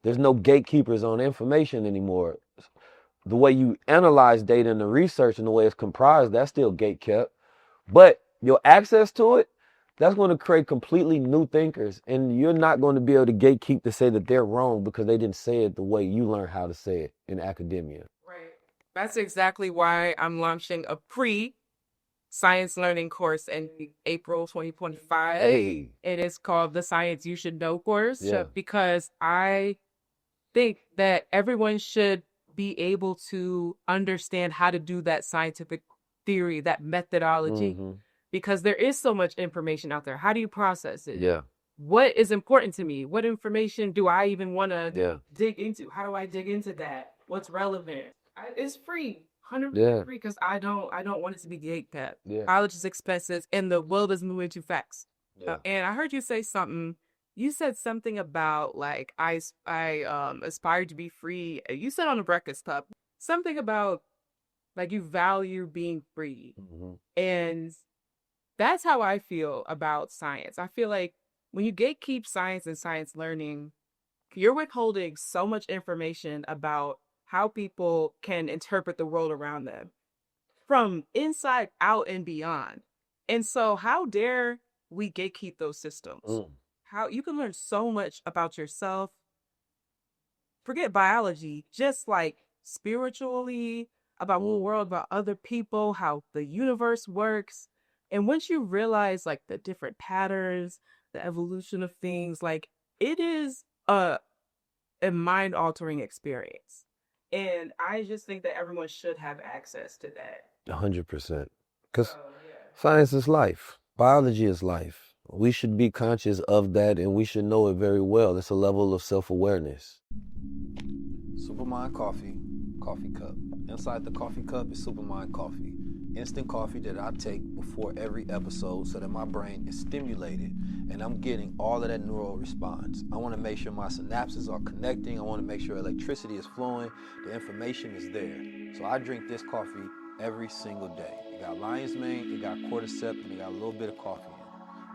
There's no gatekeepers on information anymore. The way you analyze data and the research and the way it's comprised, that's still gatekept. But your access to it, that's going to create completely new thinkers. And you're not going to be able to gatekeep to say that they're wrong because they didn't say it the way you learned how to say it in academia. Right. That's exactly why I'm launching a pre-science learning course in April 2025. Hey. It is called the Science You Should Know course, Yeah. because I think that everyone should be able to understand how to do that scientific theory, that methodology, because there is so much information out there. How do you process it? Yeah. What is important to me? What information do I even want to Yeah. dig into? How do I dig into that? What's relevant? It's free, 100% Yeah. free, because I don't want it to be gatekept. Yeah. College is expensive, and the world is moving too fast. Yeah. And I heard you say something. You said something about like I aspire to be free. You said on the Breakfast Club something about like you value being free. And that's how I feel about science. I feel like when you gatekeep science and science learning, you're withholding so much information about how people can interpret the world around them from inside out and beyond. And so how dare we gatekeep those systems? How you can learn so much about yourself. Forget biology, just like spiritually, about the world, about other people, how the universe works. And once you realize like the different patterns, the evolution of things, like it is a mind altering experience. And I just think that everyone should have access to that. 100%. Because So, yeah. science is life. Biology is life. We should be conscious of that, and we should know it very well. It's a level of self-awareness. Supermind coffee, coffee cup. Inside the coffee cup is Supermind coffee. Instant coffee that I take before every episode so that my brain is stimulated and I'm getting all of that neural response. I want to make sure my synapses are connecting. I want to make sure electricity is flowing. The information is there. So I drink this coffee every single day. It got lion's mane, it got cordyceps, and it got a little bit of coffee in it.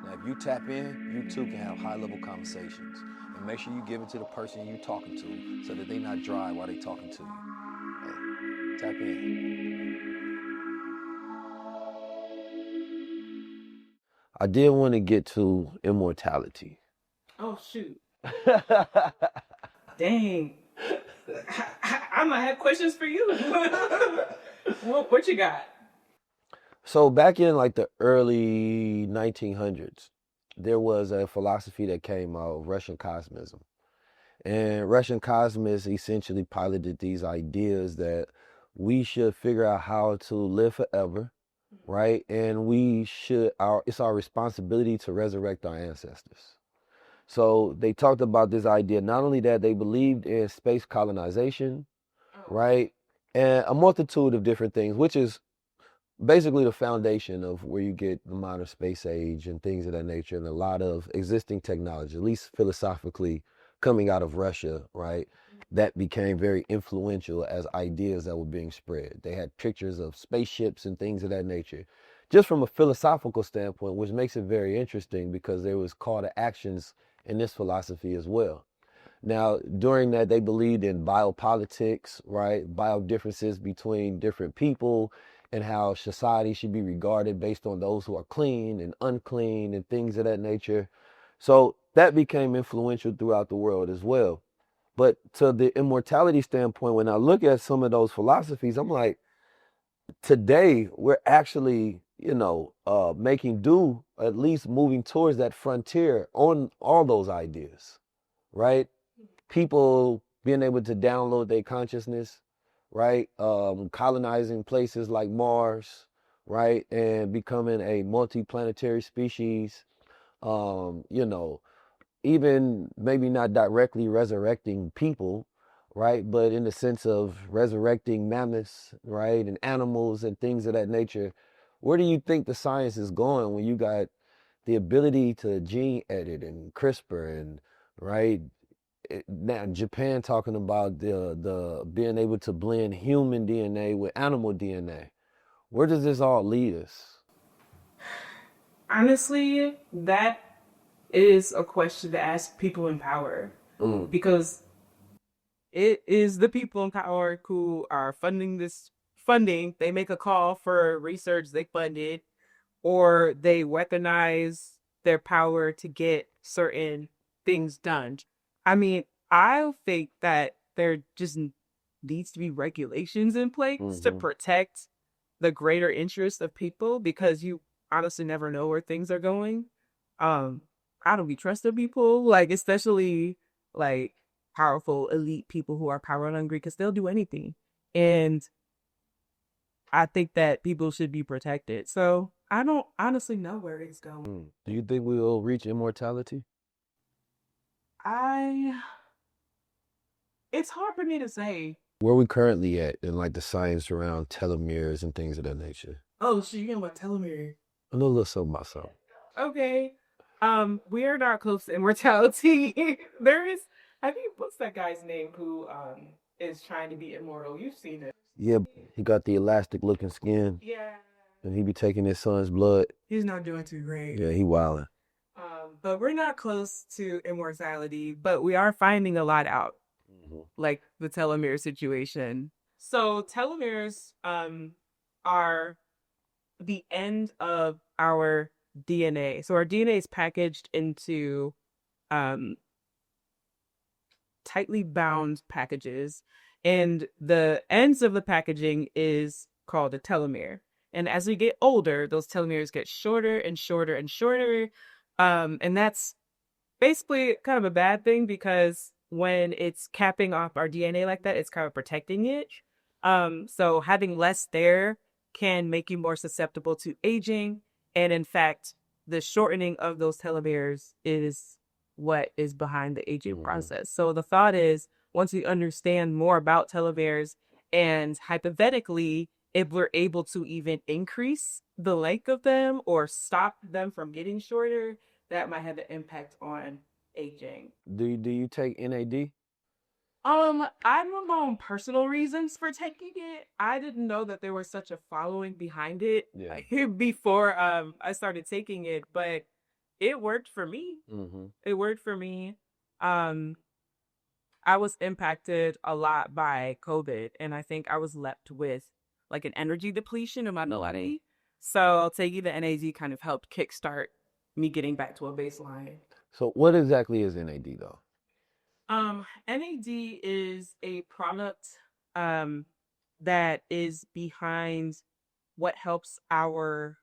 Now, if you tap in, you too can have high-level conversations. And make sure you give it to the person you're talking to so that they're not dry while they're talking to you. Hey, tap in. I did want to get to immortality. Oh, shoot. Dang. I might have questions for you. What you got? So back in like the early 1900s, there was a philosophy that came out, Russian cosmism. And Russian cosmists essentially piloted these ideas that we should figure out how to live forever, right? And it's our responsibility to resurrect our ancestors. So they talked about this idea. Not only that, they believed in space colonization, right? And a multitude of different things, which is basically the foundation of where you get the modern space age and things of that nature, and a lot of existing technology, at least philosophically, coming out of Russia, right? That became very influential as ideas that were being spread. They had pictures of spaceships and things of that nature. Just from a philosophical standpoint, which makes it very interesting because there was call to actions in this philosophy as well. Now, during that, they believed in biopolitics, right? Bio differences between different people and how society should be regarded based on those who are clean and unclean and things of that nature. So that became influential throughout the world as well. But to the immortality standpoint, when I look at some of those philosophies, I'm like, today we're actually, making do, at least moving towards that frontier on all those ideas, right? People being able to download their consciousness, right? Colonizing places like Mars, right? And becoming a multi-planetary species, even maybe not directly resurrecting people, right? But in the sense of resurrecting mammoths, right? And animals and things of that nature. Where do you think the science is going when you got the ability to gene edit and CRISPR and, right? Now Japan talking about the being able to blend human DNA with animal DNA. Where does this all lead us? Honestly, that is a question to ask people in power, because it is the people in power who are funding this funding. They make a call for research they funded, or they weaponize their power to get certain things done. I mean, I think that there just needs to be regulations in place to protect the greater interest of people, because you honestly never know where things are going. I don't be trusting people, like especially like powerful elite people who are power hungry, because they'll do anything. And I think that people should be protected. So I don't honestly know where it's going. Do you think we will reach immortality? It's hard for me to say. Where are we currently at in like the science around telomeres and things of that nature? Oh, so you're getting what telomere? I know a little something about something. Okay. We are not close to immortality. There is, I think, what's that guy's name who is trying to be immortal? You've seen it. Yeah, he got the elastic looking skin. Yeah. And he be taking his son's blood. He's not doing too great. Yeah, he wilding. But we're not close to immortality, but we are finding a lot out, like the telomere situation. So telomeres are the end of our DNA. So our DNA is packaged into tightly bound packages, and the ends of the packaging is called a telomere. And as we get older, those telomeres get shorter and shorter and shorter. And that's basically kind of a bad thing because when it's capping off our DNA like that, it's kind of protecting it. So having less there can make you more susceptible to aging. And in fact, the shortening of those telomeres is what is behind the aging process. So the thought is, once we understand more about telomeres and hypothetically, if we're able to even increase the length of them or stop them from getting shorter, that might have an impact on aging. Do you take NAD? I have my own personal reasons for taking it. I didn't know that there was such a following behind it before I started taking it, but it worked for me. It worked for me. I was impacted a lot by COVID, and I think I was left with like an energy depletion in my body. So taking the NAD kind of helped kickstart me getting back to a baseline. So what exactly is NAD though? NAD is a product that is behind what helps our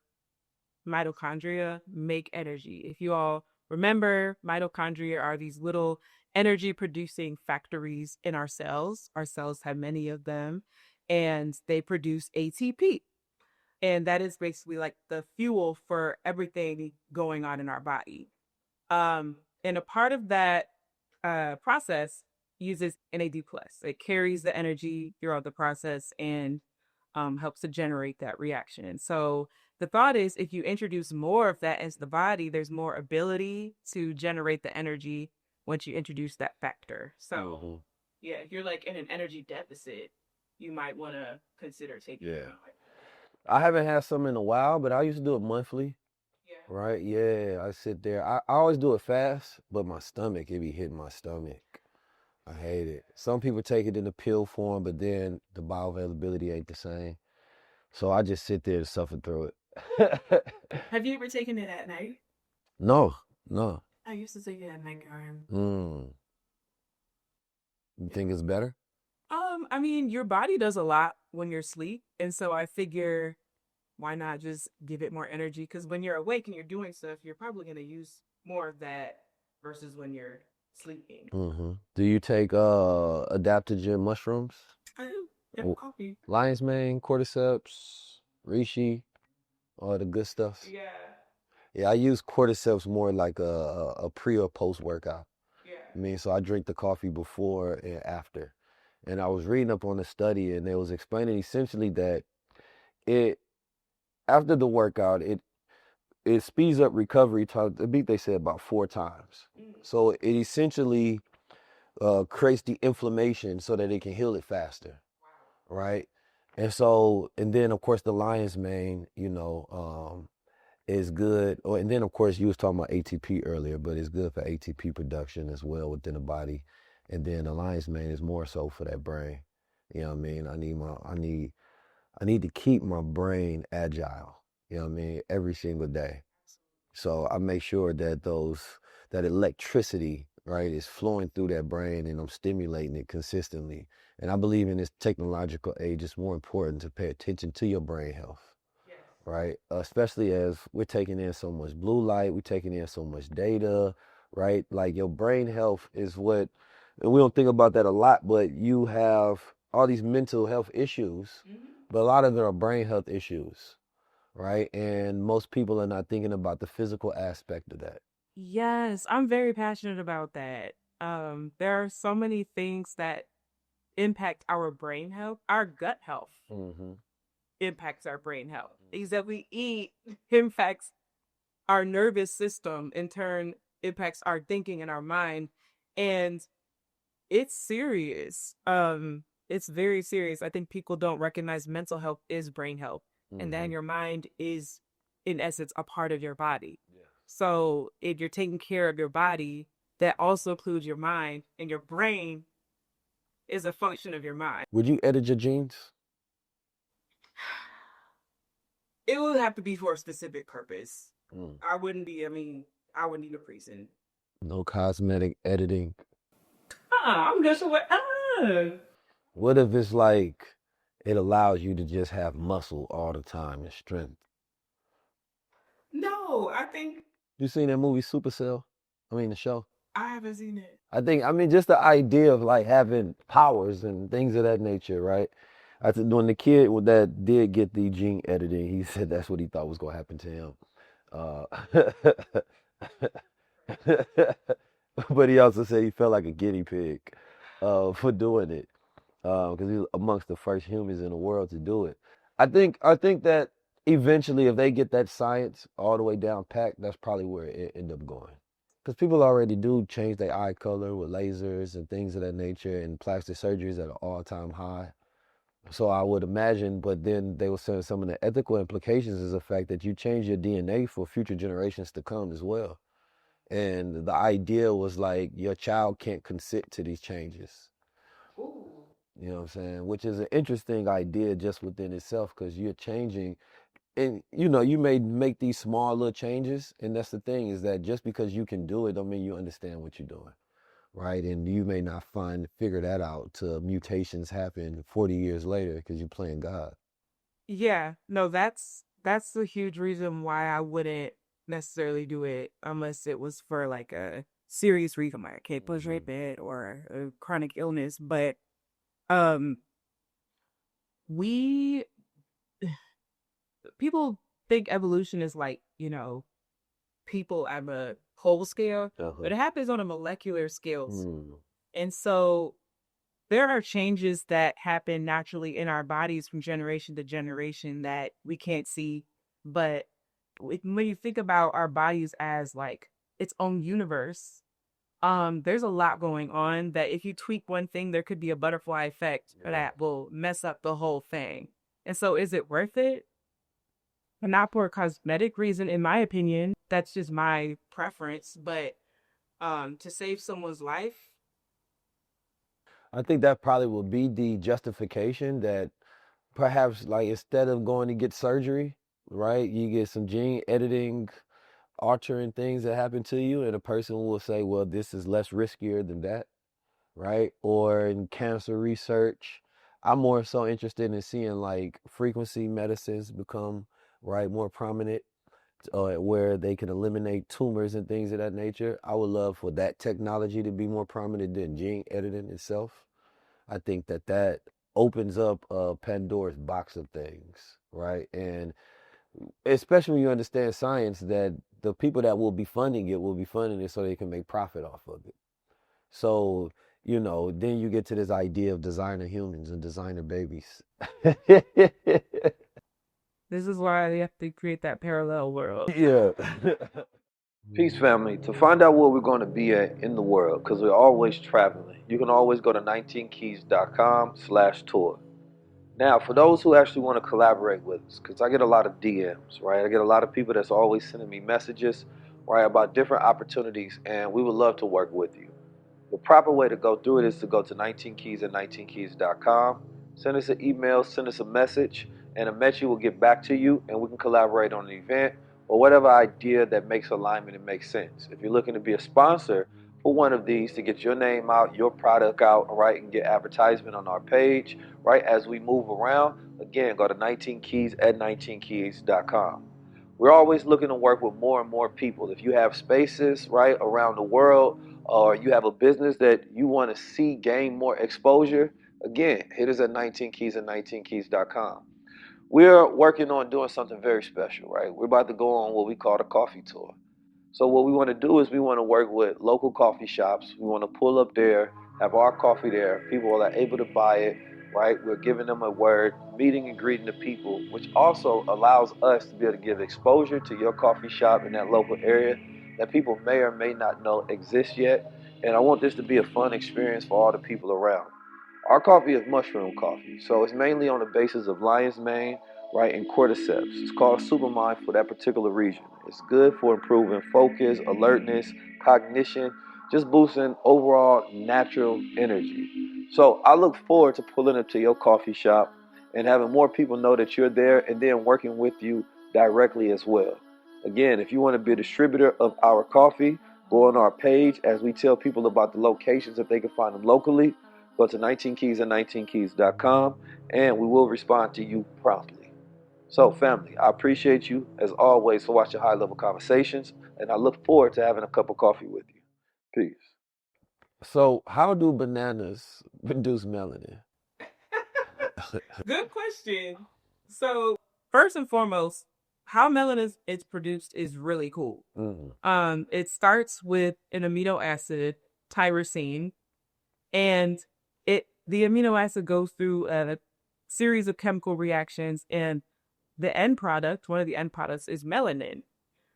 mitochondria make energy. If you all remember, mitochondria are these little energy producing factories in our cells. Our cells have many of them, and they produce ATP. And that is basically like the fuel for everything going on in our body. And a part of that process uses NAD+. It carries the energy throughout the process and helps to generate that reaction. So the thought is if you introduce more of that into the body, there's more ability to generate the energy once you introduce that factor. So yeah, if you're like in an energy deficit, you might want to consider taking it. I haven't had some in a while, but I used to do it monthly. Right? Yeah, I sit there. I always do it fast, but my stomach, it be hitting my stomach. I hate it. Some people take it in the pill form, but then the bioavailability ain't the same. So I just sit there and suffer through it. Have you ever taken it at night? No. I used to take it at night, Karen. You think it's better? I mean, your body does a lot when you're asleep, and so I figure, why not just give it more energy? Because when you're awake and you're doing stuff, you're probably going to use more of that versus when you're sleeping. Do you take adaptogen mushrooms? I do. Yeah, coffee. Lion's mane, cordyceps, reishi, all the good stuff. Yeah, I use cordyceps more like a pre or post workout. I mean, so I drink the coffee before and after. And I was reading up on the study, and they was explaining essentially that after the workout, it speeds up recovery time. I think they said about 4 times. So it essentially creates the inflammation so that it can heal it faster, right? And then of course the lion's mane, is good. And then of course you was talking about ATP earlier, but it's good for ATP production as well within the body. And then the lion's mane is more so for that brain. You know what I mean? I need to keep my brain agile, every single day. So I make sure that that electricity, right, is flowing through that brain and I'm stimulating it consistently. And I believe in this technological age, it's more important to pay attention to your brain health, right? Especially as we're taking in so much blue light, we're taking in so much data, right? Like your brain health is what, and we don't think about that a lot, but you have all these mental health issues, but a lot of them are brain health issues, right? And most people are not thinking about the physical aspect of that. Yes, I'm very passionate about that. There are so many things that impact our brain health. Our gut health impacts our brain health. Things that we eat impacts our nervous system, in turn impacts our thinking and our mind. And it's serious. It's very serious. I think people don't recognize mental health is brain health. And then your mind is, in essence, a part of your body. So if you're taking care of your body, that also includes your mind, and your brain is a function of your mind. Would you edit your genes? It would have to be for a specific purpose. I wouldn't need a reason. No cosmetic editing. I'm just what. What if it's like it allows you to just have muscle all the time and strength? No, I think You seen that movie Supercell? I mean the show. I haven't seen it. I mean, just the idea of like having powers and things of that nature, right? I think when the kid that did get the gene editing, he said that's what he thought was gonna happen to him. Uh, but he also said he felt like a guinea pig for doing it because he was amongst the first humans in the world to do it. I think that eventually, if they get that science all the way down packed, that's probably where it end up going. Because people already do change their eye color with lasers and things of that nature, and plastic surgery is at an all-time high. So I would imagine, but then they were saying some of the ethical implications is the fact that you change your DNA for future generations to come as well. And the idea was like your child can't consent to these changes. Ooh. You know what I'm saying? Which is an interesting idea just within itself because you're changing. And you may make these small little changes, and that's the thing is that just because you can do it don't mean you understand what you're doing, right? And you may not figure that out till mutations happen 40 years later because you're playing God. Yeah, no, that's a huge reason why I wouldn't necessarily do it unless it was for like a serious reason, like a kid push rate bed or a chronic illness. But um, we people think evolution is like people at a whole scale, but it happens on a molecular scale, and so there are changes that happen naturally in our bodies from generation to generation that we can't see. But when you think about our bodies as like its own universe, there's a lot going on that if you tweak one thing, there could be a butterfly effect that will mess up the whole thing. And so is it worth it? Not for a cosmetic reason, in my opinion. That's just my preference. But to save someone's life, I think that probably will be the justification that perhaps like instead of going to get surgery, right, you get some gene editing, altering things that happen to you, and a person will say, well, this is less riskier than that, right? Or in cancer research, I'm more so interested in seeing like frequency medicines become right more prominent, where they can eliminate tumors and things of that nature. I would love for that technology to be more prominent than gene editing itself. I think that opens up Pandora's box of things, right? And especially when you understand science, that the people that will be funding it so they can make profit off of it. So, then you get to this idea of designer humans and designer babies. this is why they have to create that parallel world. Yeah. Peace, family. To find out where we're going to be at in the world, because we're always traveling, you can always go to 19keys.com/tour. Now, for those who actually want to collaborate with us, because I get a lot of DMs, right? I get a lot of people that's always sending me messages, right, about different opportunities, and we would love to work with you. The proper way to go through it is to go to 19keys at 19keys.com, send us an email, send us a message, and Amechi will get back to you, and we can collaborate on an event or whatever idea that makes alignment and makes sense. If you're looking to be a sponsor for one of these to get your name out, your product out, right, and get advertisement on our page, right, as we move around, again, go to 19keys at 19keys.com. We're always looking to work with more and more people. If you have spaces, right, around the world, or you have a business that you want to see gain more exposure, again, hit us at 19keys at 19keys.com. We're working on doing something very special, right? We're about to go on what we call the coffee tour. So what we want to do is we want to work with local coffee shops. We want to pull up there, have our coffee there. People are able to buy it, right? We're giving them a word, meeting and greeting the people, which also allows us to be able to give exposure to your coffee shop in that local area that people may or may not know exists yet. And I want this to be a fun experience for all the people around. Our coffee is mushroom coffee, so it's mainly on the basis of lion's mane, right, and cordyceps. It's called Supermind for that particular region. It's good for improving focus, alertness, cognition, just boosting overall natural energy. So I look forward to pulling up to your coffee shop and having more people know that you're there and then working with you directly as well. Again, if you want to be a distributor of our coffee, Go on our page as we tell people about the locations if they can find them locally. Go to 19keys and 19keys.com and we will respond to you promptly. So, family, I appreciate you as always for watching High Level Conversations, and I look forward to having a cup of coffee with you. Peace. So, how do bananas produce melanin? Good question. So first and foremost, how melanin is produced is really cool. It starts with an amino acid, tyrosine, and the amino acid goes through a series of chemical reactions, and the end product, one of the end products, is melanin.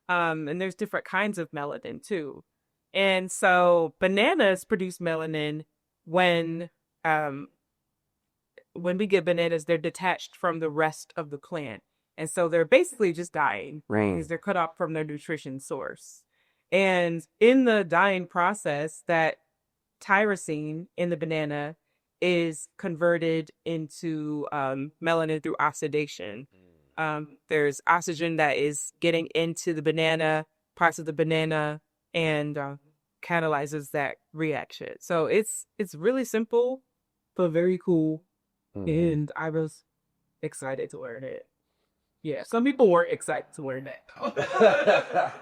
And there's different kinds of melanin too. And so bananas produce melanin when we get bananas, they're detached from the rest of the plant. And so they're basically just dying because they're cut off from their nutrition source. And in the dying process, that tyrosine in the banana is converted into melanin through oxidation. There's oxygen that is getting into the banana, parts of the banana, and catalyzes that reaction. So it's really simple, but very cool. And I was excited to learn it. Yeah, some people weren't excited to learn that.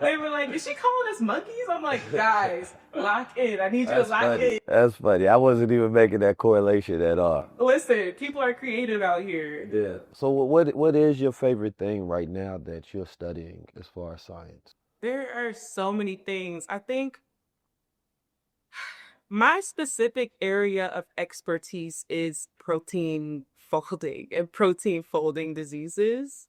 They were like, is she calling us monkeys? I'm like, guys, lock in. I need you to lock in. That's funny. I wasn't even making that correlation at all. Listen, people are creative out here. Yeah. So what is your favorite thing right now that you're studying as far as science? There are so many things. I think my specific area of expertise is protein folding and protein folding diseases.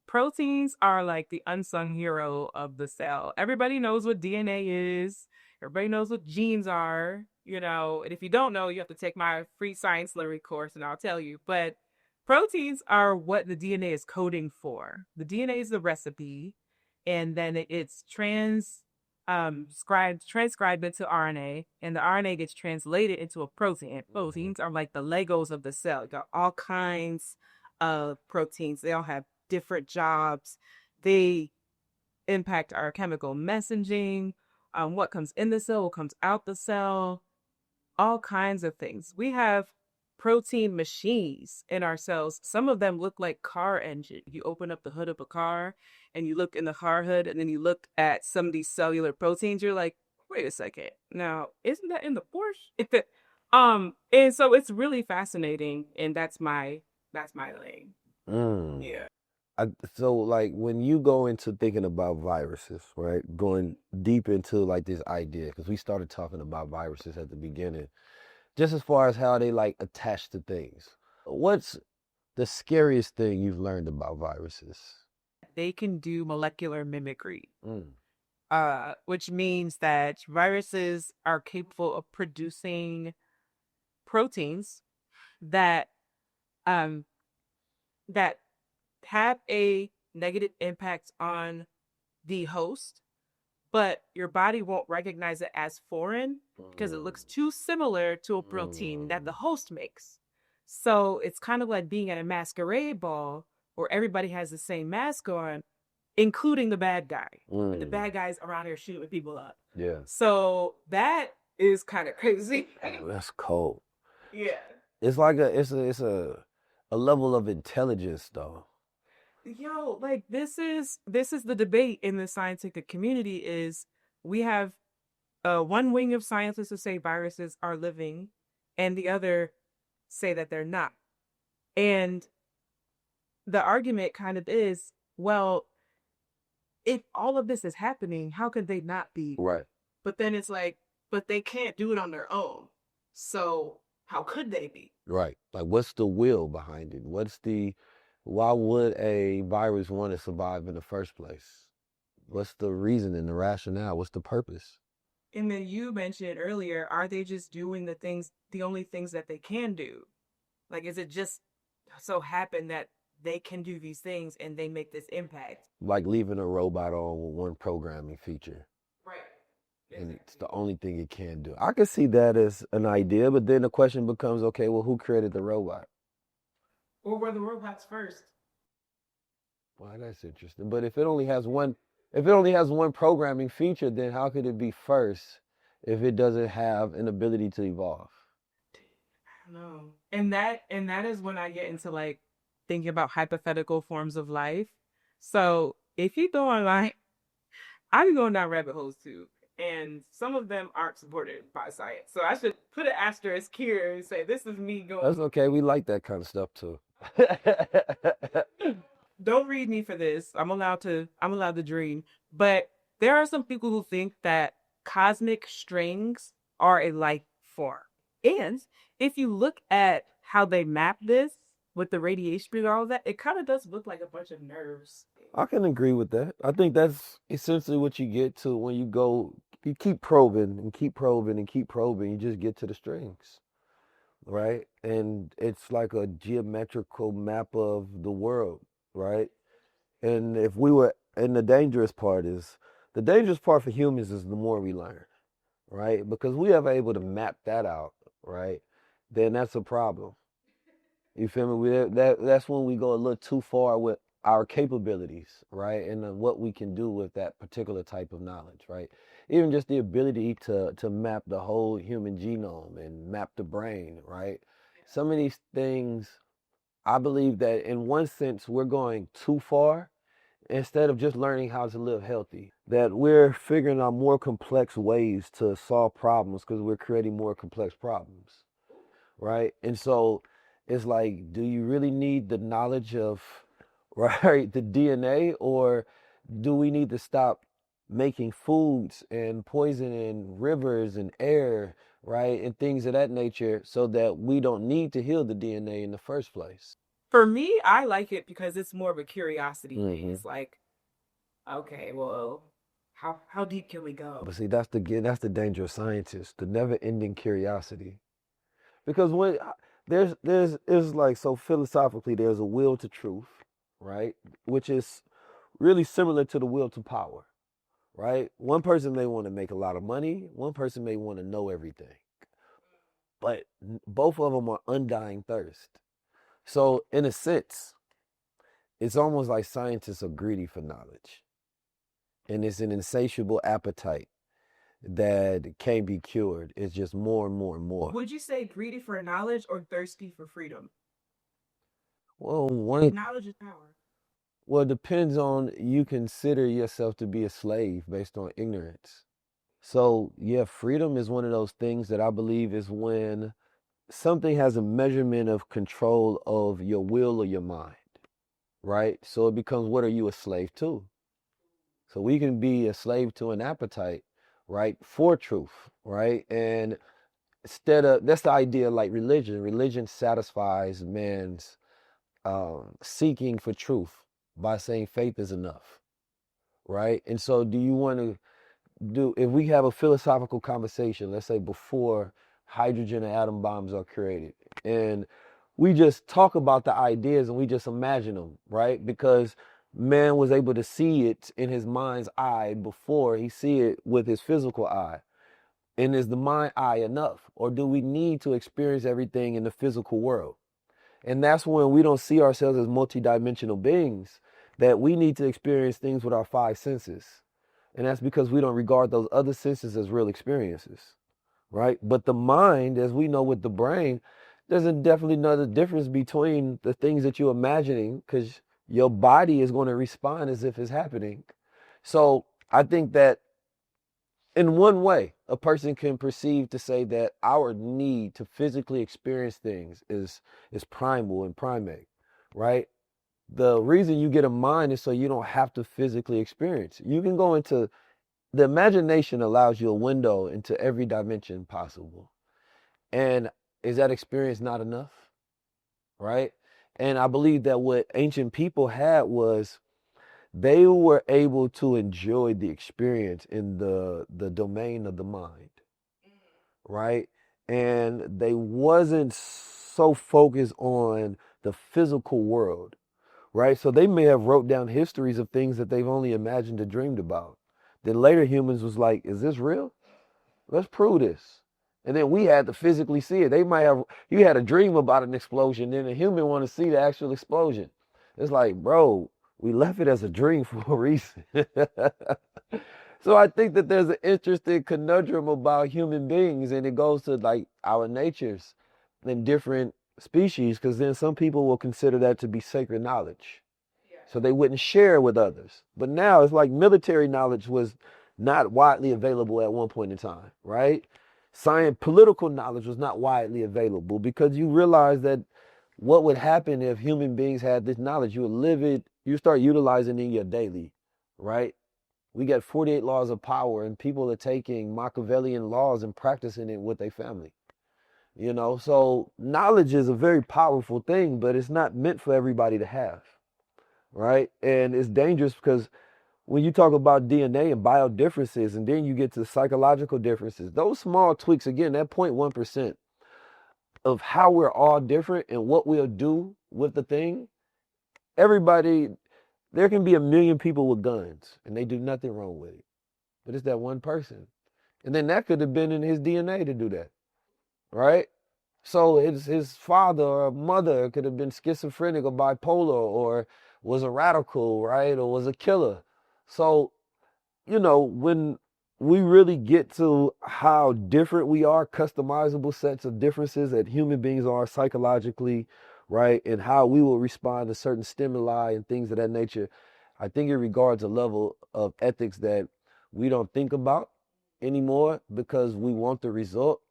Proteins are like the unsung hero of the cell. Everybody knows what DNA is. Everybody knows what genes are, and if you don't know, you have to take my free science learning course and I'll tell you. But proteins are what the DNA is coding for. The DNA is the recipe, and then it's transcribed into RNA, and the RNA gets translated into a protein. And proteins are like the Legos of the cell. You got all kinds of proteins. They all have different jobs. They impact our chemical messaging, what comes in the cell, what comes out the cell, all kinds of things. We have protein machines in our cells. Some of them look like car engines. You open up the hood of a car and you look in the car hood, and then you look at some of these cellular proteins. You're like, wait a second. Now, isn't that in the Porsche? And so it's really fascinating, and that's my lane. Yeah. So like when you go into thinking about viruses, right? Going deep into like this idea, because we started talking about viruses at the beginning, just as far as how they like attach to things. What's the scariest thing you've learned about viruses? They can do molecular mimicry, which means that viruses are capable of producing proteins that that have a negative impact on the host, but your body won't recognize it as foreign because it looks too similar to a protein that the host makes. So it's kind of like being at a masquerade ball where everybody has the same mask on, including the bad guy. And the bad guy's around here shooting people up. Yeah. So that is kind of crazy. That's cold. Yeah. It's like a level of intelligence though. Yo, like this is the debate in the scientific community. Is we have one wing of scientists who say viruses are living and the other say that they're not. And the argument kind of is, well, if all of this is happening, how could they not be? Right. But then it's like, but they can't do it on their own. So how could they be? Right. Like what's the will behind it? Why would a virus want to survive in the first place? What's the reason and the rationale? What's the purpose? And then you mentioned earlier, are they just doing the only things that they can do? Like, is it just so happen that they can do these things and they make this impact? Like leaving a robot on with one programming feature. Right. And it's the only thing it can do. I could see that as an idea, but then the question becomes, okay, well, who created the robot? Or were the robots first? Well, that's interesting. But if it only has one If it only has one programming feature, then how could it be first if it doesn't have an ability to evolve? I don't know. And that is when I get into like thinking about hypothetical forms of life. So if you go online, I be going down rabbit holes too. And some of them aren't supported by science. So I should put an asterisk here and say this is me going. That's okay. We like that kind of stuff too. Don't read me for this. I'm allowed to dream. But there are some people who think that cosmic strings are a life form. And if you look at how they map this with the radiation and all of that, it kind of does look like a bunch of nerves. I can agree with that. I think that's essentially what you get to when you keep probing and keep probing and keep probing, you just get to the strings, right? And it's like a geometrical map of the world, right? And the dangerous part for humans is the more we learn, right? Because we are able to map that out, right? Then that's a problem. You feel me? That's when we go a little too far with our capabilities, right? And what we can do with that particular type of knowledge, right? Even just the ability to map the whole human genome and map the brain, right? Some of these things, I believe that in one sense, we're going too far instead of just learning how to live healthy. That we're figuring out more complex ways to solve problems because we're creating more complex problems, right? And so it's like, do you really need the knowledge of, right, the DNA, or do we need to stop making foods and poisoning rivers and air, right, and things of that nature so that we don't need to heal the DNA in the first place? For me, I like it because it's more of a curiosity thing. Mhm. It's like, okay, well, how deep can we go? But see, that's the danger of scientists, the never-ending curiosity. Because when there's it's like, so philosophically, there's a will to truth, right, which is really similar to the will to power, right? One person may want to make a lot of money, one person may want to know everything, but both of them are undying thirst. So in a sense, it's almost like scientists are greedy for knowledge, and it's an insatiable appetite that can't be cured. It's just more and more and more. Would you say greedy for knowledge or thirsty for freedom? Well, knowledge is power. Well, it depends on, you consider yourself to be a slave based on ignorance. So yeah, freedom is one of those things that I believe is when something has a measurement of control of your will or your mind, right? So it becomes, what are you a slave to? So we can be a slave to an appetite, right, for truth, right? And that's the idea, like religion. Religion satisfies man's seeking for truth by saying faith is enough, right? And so do you want to if we have a philosophical conversation, let's say before hydrogen and atom bombs are created, and we just talk about the ideas and we just imagine them, right? Because man was able to see it in his mind's eye before he see it with his physical eye. And is the mind eye enough? Or do we need to experience everything in the physical world? And that's when we don't see ourselves as multidimensional beings, that we need to experience things with our five senses. And that's because we don't regard those other senses as real experiences, right? But the mind, as we know with the brain, there's definitely another difference between the things that you're imagining, because your body is going to respond as if it's happening. So I think that in one way, a person can perceive to say that our need to physically experience things is primal and primate, right? The reason you get a mind is so you don't have to physically experience. You can go into, the imagination allows you a window into every dimension possible. And is that experience not enough? Right? And I believe that what ancient people had was, they were able to enjoy the experience in the domain of the mind, right? And they wasn't so focused on the physical world, right? So they may have wrote down histories of things that they've only imagined or dreamed about. Then later humans was like, is this real? Let's prove this. And then we had to physically see it. You had a dream about an explosion, then a human want to see the actual explosion. It's like, bro, We left it as a dream for a reason. So I think that there's an interesting conundrum about human beings, and it goes to like our natures in different species, because then some people will consider that to be sacred knowledge. So they wouldn't share with others. But now it's like military knowledge was not widely available at one point in time, right? Science, political knowledge was not widely available, because you realize that what would happen if human beings had this knowledge? You would live it, you start utilizing it in your daily, right? We got 48 laws of power, and people are taking Machiavellian laws and practicing it with their family. You know, so knowledge is a very powerful thing, but it's not meant for everybody to have, right? And it's dangerous because when you talk about DNA and bio differences, and then you get to psychological differences, those small tweaks, again, that 0.1% of how we're all different and what we'll do with the thing, everybody, there can be a million people with guns and they do nothing wrong with it. But it's that one person. And then that could have been in his DNA to do that, right? So his father or mother could have been schizophrenic or bipolar, or was a radical, right? Or was a killer. So, you know, when we really get to how different we are, customizable sets of differences that human beings are psychologically, right? And how we will respond to certain stimuli and things of that nature, I think it regards a level of ethics that we don't think about anymore because we want the result.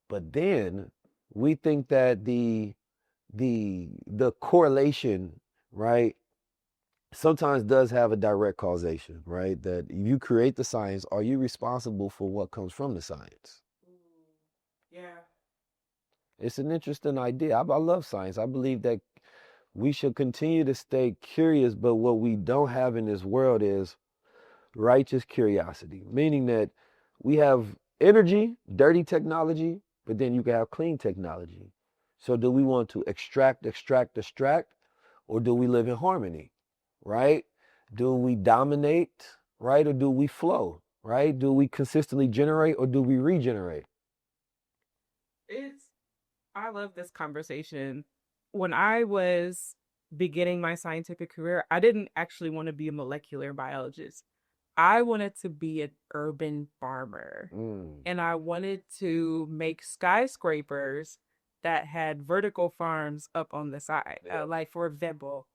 But then we think that the correlation, right, sometimes does have a direct causation, right? That if you create the science, are you responsible for what comes from the science? Yeah. It's an interesting idea. I love science. I believe that we should continue to stay curious, but what we don't have in this world is righteous curiosity, meaning that we have energy, dirty technology, but then you can have clean technology. So do we want to extract, or do we live in harmony, right? Do we dominate, right? Or do we flow, right? Do we consistently generate, or do we regenerate? I love this conversation. When I was beginning my scientific career, I didn't actually want to be a molecular biologist. I wanted to be an urban farmer. And I wanted to make skyscrapers that had vertical farms up on the side. Like, for example,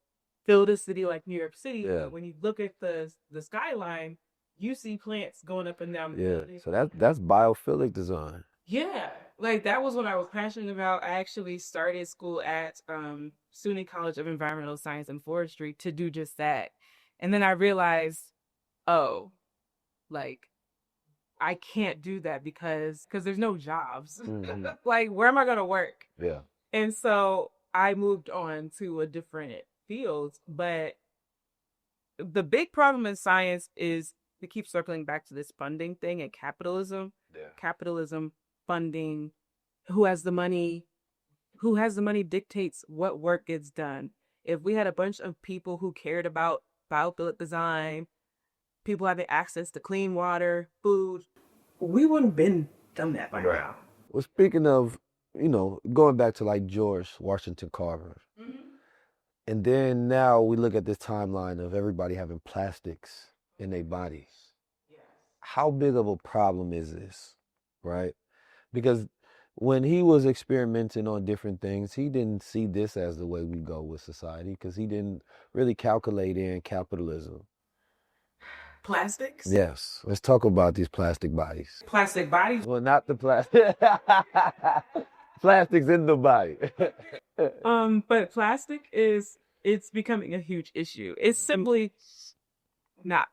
build a city like New York City, but when you look at the skyline, you see plants going up and down the building. So that's biophilic design. Yeah, like that was what I was passionate about. I actually started school at SUNY College of Environmental Science and Forestry to do just that. And then I realized, oh, like, I can't do that because there's no jobs. Like, where am I going to work? Yeah. And so I moved on to a different field. But the big problem in science is we keep circling back to this funding thing and capitalism. Capitalism, funding, who has the money dictates what work gets done. If we had a bunch of people who cared about biophilic design, people having access to clean water, food, we wouldn't have been done that by now. Well, speaking of, going back to like George Washington Carver, and then now we look at this timeline of everybody having plastics in their bodies. How big of a problem is this, right? Because when he was experimenting on different things, he didn't see this as the way we go with society, because he didn't really calculate in capitalism. Plastics? Yes. Let's talk about these plastic bodies. Plastic bodies? Well, not the plastic. Plastics in the body. But plastic it's becoming a huge issue. It's simply not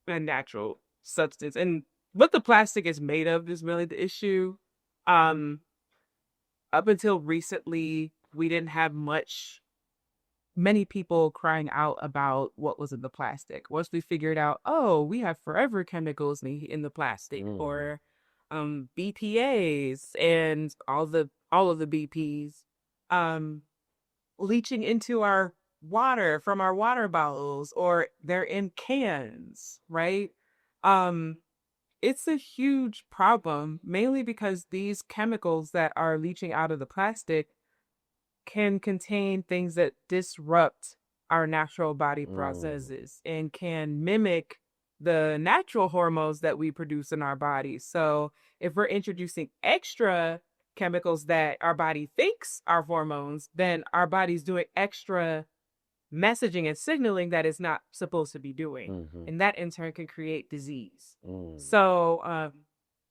a natural substance. And what the plastic is made of is really the issue. Up until recently, we didn't have many people crying out about what was in the plastic. Once we figured out, oh, we have forever chemicals in the plastic, or BPAs and all of the BPs leaching into our water from our water bottles, or they're in cans, right? It's a huge problem, mainly because these chemicals that are leaching out of the plastic can contain things that disrupt our natural body processes and can mimic the natural hormones that we produce in our bodies. So if we're introducing extra chemicals that our body thinks are hormones, then our body's doing extra messaging and signaling that it's not supposed to be doing. And that in turn can create disease. So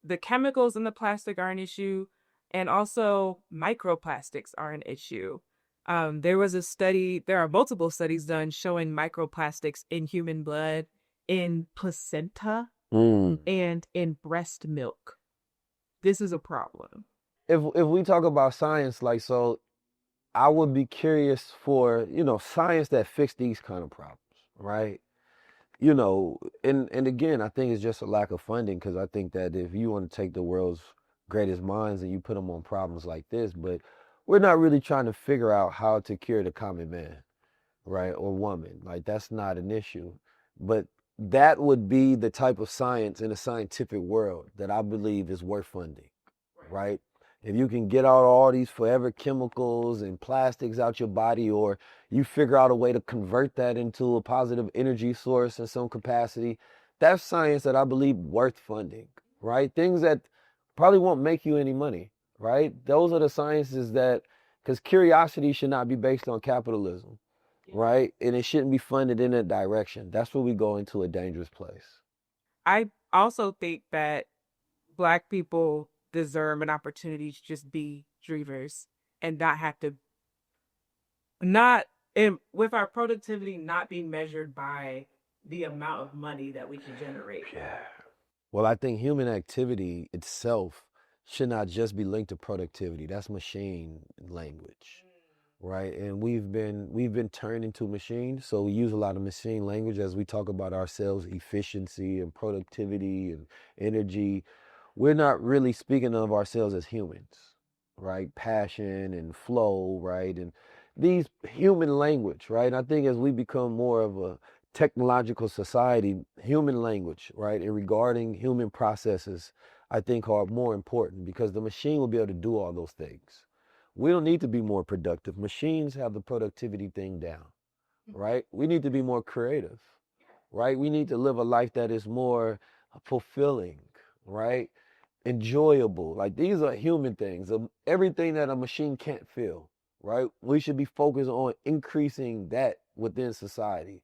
the chemicals in the plastic are an issue, and also microplastics are an issue. There are multiple studies done showing microplastics in human blood, in placenta, and in breast milk. This is a problem. If we talk about science, like, so I would be curious for, science that fix these kind of problems, right? And again, I think it's just a lack of funding, because I think that if you want to take the world's greatest minds and you put them on problems like this, but we're not really trying to figure out how to cure the common man, right, or woman. Like, that's not an issue. But that would be the type of science in a scientific world that I believe is worth funding, right? If you can get out all these forever chemicals and plastics out your body, or you figure out a way to convert that into a positive energy source in some capacity, that's science that I believe worth funding, right? Things that probably won't make you any money, right? Those are the sciences that, because curiosity should not be based on capitalism, right? And it shouldn't be funded in that direction. That's where we go into a dangerous place. I also think that Black people deserve an opportunity to just be dreamers and not have to, with our productivity not being measured by the amount of money that we can generate. Yeah. Well, I think human activity itself should not just be linked to productivity. That's machine language, right? And we've been turned into machines, so we use a lot of machine language as we talk about ourselves, efficiency and productivity and energy. We're not really speaking of ourselves as humans, right? Passion and flow, right? And these human language, right? I think as we become more of a technological society, human language, right, and regarding human processes, I think are more important, because the machine will be able to do all those things. We don't need to be more productive. Machines have the productivity thing down, right? We need to be more creative, right? We need to live a life that is more fulfilling, right? Enjoyable. Like, these are human things. Everything that a machine can't feel, right? We should be focused on increasing that within society.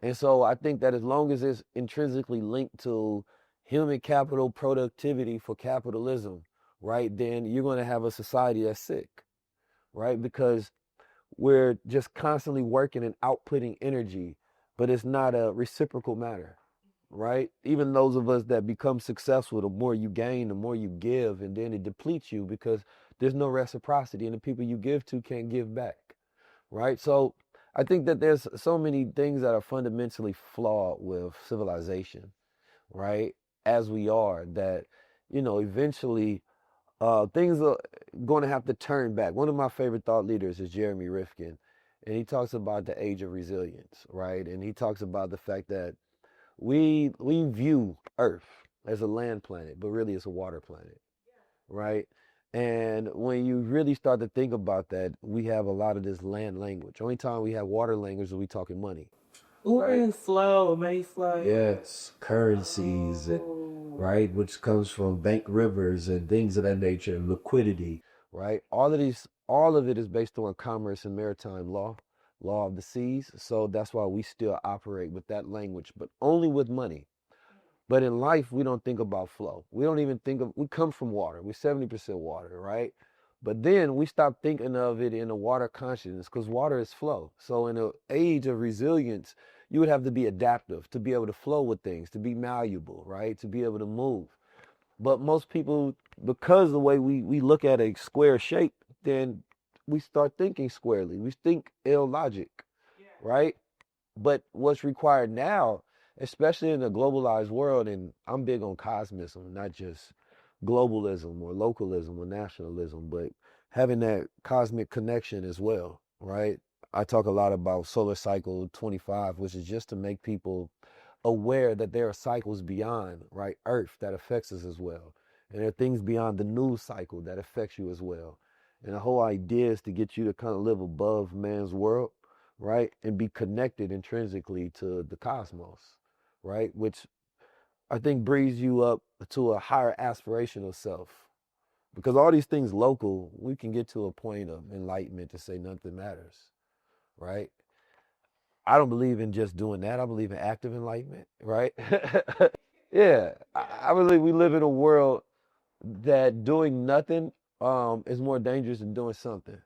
And so I think that as long as it's intrinsically linked to human capital productivity for capitalism, right, then you're going to have a society that's sick, right? Because we're just constantly working and outputting energy, but it's not a reciprocal matter, right? Even those of us that become successful, the more you gain, the more you give, and then it depletes you because there's no reciprocity, and the people you give to can't give back, right? So I think that there's so many things that are fundamentally flawed with civilization, right? As we are, that, eventually things are going to have to turn back. One of my favorite thought leaders is Jeremy Rifkin, and he talks about the age of resilience, right? And he talks about the fact that we view Earth as a land planet, but really it's a water planet, right? And when you really start to think about that, we have a lot of this land language. Only time we have water language is we talking money. Right? Flow, money flow. Yes, currencies, right, which comes from bank rivers and things of that nature, and liquidity, right? All of it is based on commerce and maritime law of the seas. So that's why we still operate with that language, but only with money. But in life, we don't think about flow. We don't even we come from water. We're 70% water, right? But then we stop thinking of it in a water consciousness, because water is flow. So in an age of resilience, you would have to be adaptive to be able to flow with things, to be malleable, right? To be able to move. But most people, because the way we look at a square shape, then we start thinking squarely. We think illogic, right? But what's required now, especially in a globalized world, and I'm big on cosmism, not just globalism or localism or nationalism, but having that cosmic connection as well, right? I talk a lot about solar cycle 25, which is just to make people aware that there are cycles beyond, right, Earth that affects us as well. And there are things beyond the news cycle that affects you as well. And the whole idea is to get you to kind of live above man's world, right? And be connected intrinsically to the cosmos, right? Which I think brings you up to a higher aspirational self. Because all these things local, we can get to a point of enlightenment to say nothing matters, right? I don't believe in just doing that. I believe in active enlightenment, right? Yeah, I believe we live in a world that doing nothing is more dangerous than doing something,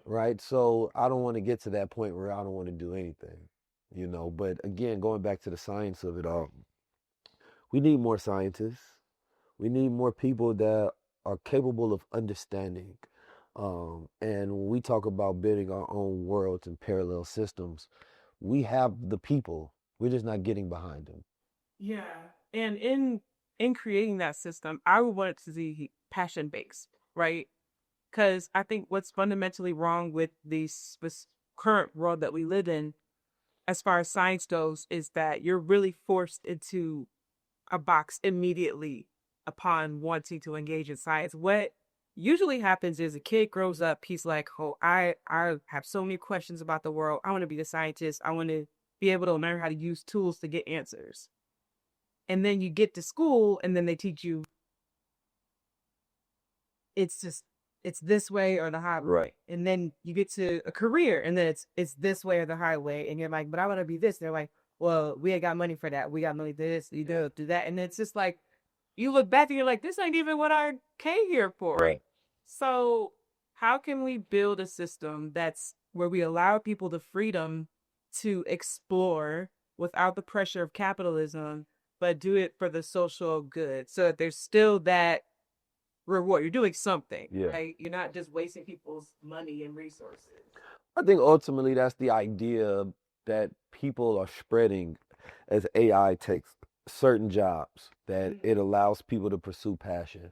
right? So I don't want to get to that point where I don't want to do anything, you know. But again, going back to the science of it all, we need more scientists. We need more people that are capable of understanding. And when we talk about building our own worlds and parallel systems, we have the people. We're just not getting behind them. Yeah. And in creating that system, I would want it to be passion based, right? Because I think what's fundamentally wrong with this current world that we live in, as far as science goes, is that you're really forced into a box immediately upon wanting to engage in science. What usually happens is a kid grows up, he's like, oh, I have so many questions about the world. I want to be a scientist. I want to be able to learn how to use tools to get answers. And then you get to school and then they teach you it's this way or the highway. Right. And then you get to a career and then it's this way or the highway. And you're like, but I want to be this. They're like, well, we ain't got money for that. We got money for this, you do that. And it's just like, you look back and you're like, this ain't even what I came here for. Right. So how can we build a system that's where we allow people the freedom to explore without the pressure of capitalism, but do it for the social good? So that there's still that reward. You're doing something, right? You're not just wasting people's money and resources. I think ultimately that's the idea that people are spreading as AI takes certain jobs, that it allows people to pursue passion,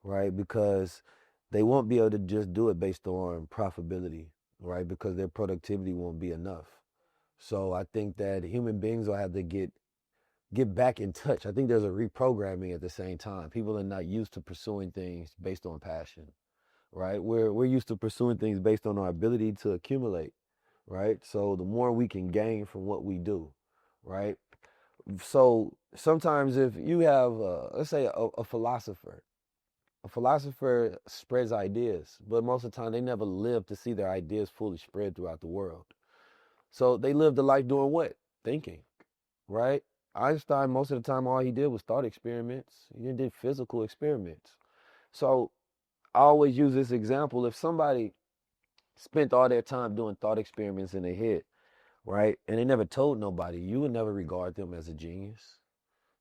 right? Because they won't be able to just do it based on profitability, right? Because their productivity won't be enough. So I think that human beings will have to get back in touch. I think there's a reprogramming at the same time. People are not used to pursuing things based on passion, right? We're used to pursuing things based on our ability to accumulate, right? So the more we can gain from what we do, right? So sometimes if you have, let's say, a philosopher spreads ideas, but most of the time they never live to see their ideas fully spread throughout the world. So they lived a life doing what? Thinking, right? Einstein, most of the time, all he did was thought experiments. He did physical experiments. So I always use this example. If somebody spent all their time doing thought experiments in their head, right, and they never told nobody, you would never regard them as a genius.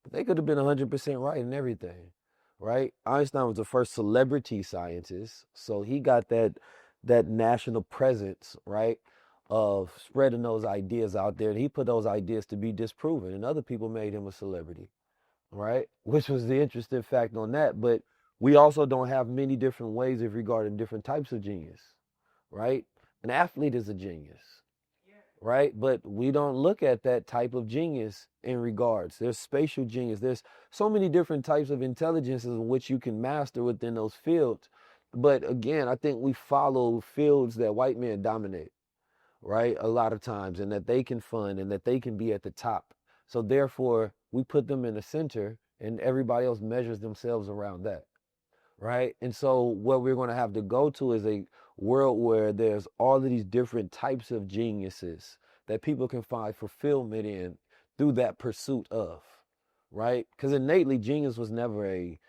But they could have been 100% right in everything, right? Einstein was the first celebrity scientist, so he got that national presence, right, of spreading those ideas out there, and he put those ideas to be disproven, and other people made him a celebrity, right? Which was the interesting fact on that. But we also don't have many different ways of regarding different types of genius, right? An athlete is a genius, right? But we don't look at that type of genius in regards. There's spatial genius. There's so many different types of intelligences in which you can master within those fields. But again, I think we follow fields that white men dominate, right? A lot of times, and that they can fund and that they can be at the top. So therefore, we put them in the center and everybody else measures themselves around that, right? And so what we're going to have to go to is a world where there's all of these different types of geniuses that people can find fulfillment in through that pursuit of, right? Because innately, genius was never a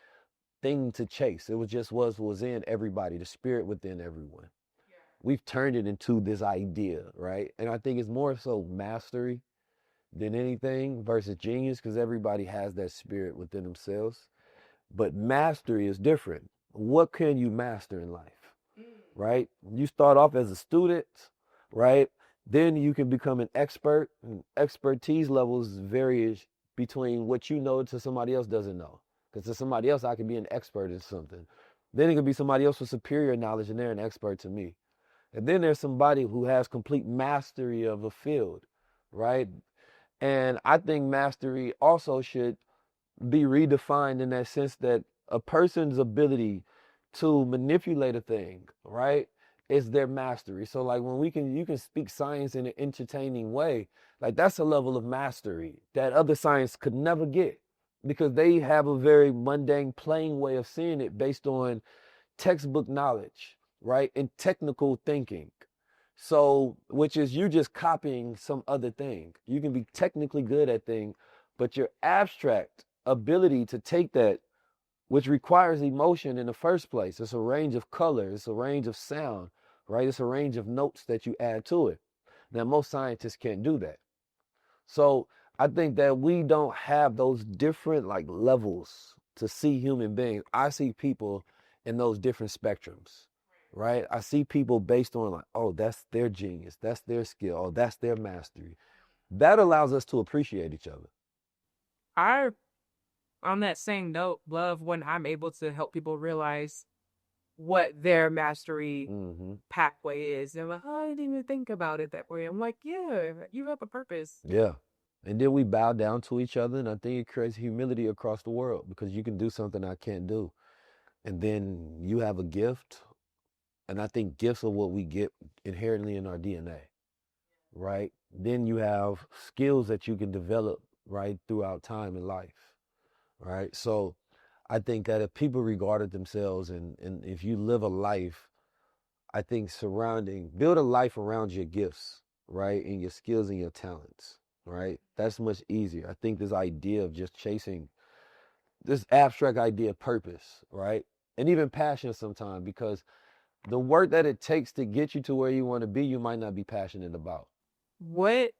thing to chase. It was just was in everybody, the spirit within everyone. We've turned it into this idea, right? And I think it's more so mastery than anything versus genius, because everybody has that spirit within themselves. But mastery is different. What can you master in life, right? You start off as a student, right? Then you can become an expert. And expertise levels vary between what you know to somebody else doesn't know. Because to somebody else, I could be an expert in something. Then it could be somebody else with superior knowledge and they're an expert to me. And then there's somebody who has complete mastery of a field, right? And I think mastery also should be redefined in that sense that a person's ability to manipulate a thing, right, is their mastery. So like when you can speak science in an entertaining way, like that's a level of mastery that other science could never get, because they have a very mundane, plain way of seeing it based on textbook knowledge, right? And technical thinking. So, which is you just copying some other thing. You can be technically good at thing, but your abstract ability to take that, which requires emotion in the first place. It's a range of color, it's a range of sound, right? It's a range of notes that you add to it. Now, most scientists can't do that. So I think that we don't have those different like levels to see human beings. I see people in those different spectrums, right? I see people based on like, oh, that's their genius, that's their skill, oh, that's their mastery. That allows us to appreciate each other. I, on that same note, love when I'm able to help people realize what their mastery pathway is. They're like, oh, I didn't even think about it that way. I'm like, yeah, you have a purpose. Yeah. And then we bow down to each other, and I think it creates humility across the world, because you can do something I can't do. And then you have a gift, and I think gifts are what we get inherently in our DNA, right? Then you have skills that you can develop, right, throughout time in life, right? So I think that if people regarded themselves, and if you live a life, I think build a life around your gifts, right, and your skills and your talents, right? That's much easier. I think this idea of just chasing this abstract idea of purpose, right, and even passion sometimes, because the work that it takes to get you to where you want to be, you might not be passionate about. What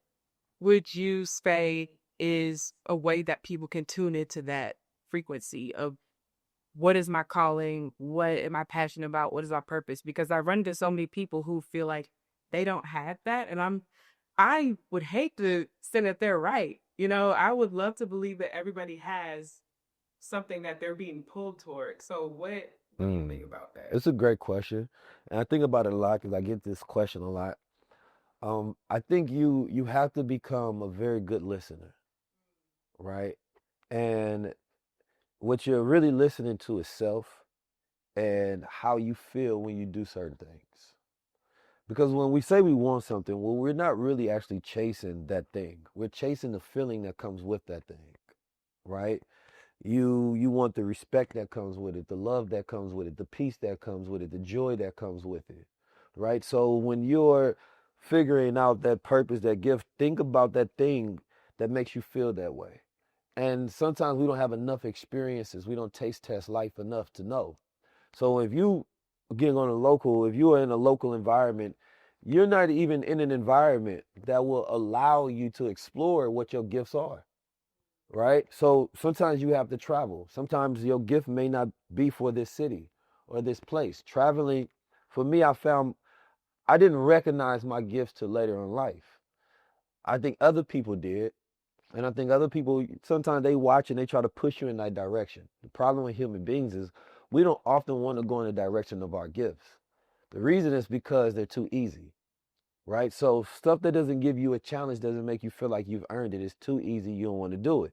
would you say is a way that people can tune into that frequency of what is my calling? What am I passionate about? What is my purpose? Because I run into so many people who feel like they don't have that. And I would hate to say that they're right. You know, I would love to believe that everybody has something that they're being pulled toward. So what do you think about that? It's a great question. And I think about it a lot because I get this question a lot. I think you have to become a very good listener, right? And what you're really listening to is self and how you feel when you do certain things. Because when we say we want something, well, we're not really actually chasing that thing. We're chasing the feeling that comes with that thing, right? You want the respect that comes with it, the love that comes with it, the peace that comes with it, the joy that comes with it, right? So when you're figuring out that purpose, that gift, think about that thing that makes you feel that way. And sometimes we don't have enough experiences. We don't taste test life enough to know. So if you if you are in a local environment, you're not even in an environment that will allow you to explore what your gifts are, right? So sometimes you have to travel. Sometimes your gift may not be for this city or this place. Traveling, for me, I found I didn't recognize my gifts till later in life. I think other people did. And I think other people, sometimes they watch and they try to push you in that direction. The problem with human beings is we don't often want to go in the direction of our gifts. The reason is because they're too easy, right? So stuff that doesn't give you a challenge doesn't make you feel like you've earned it. It's too easy. You don't want to do it,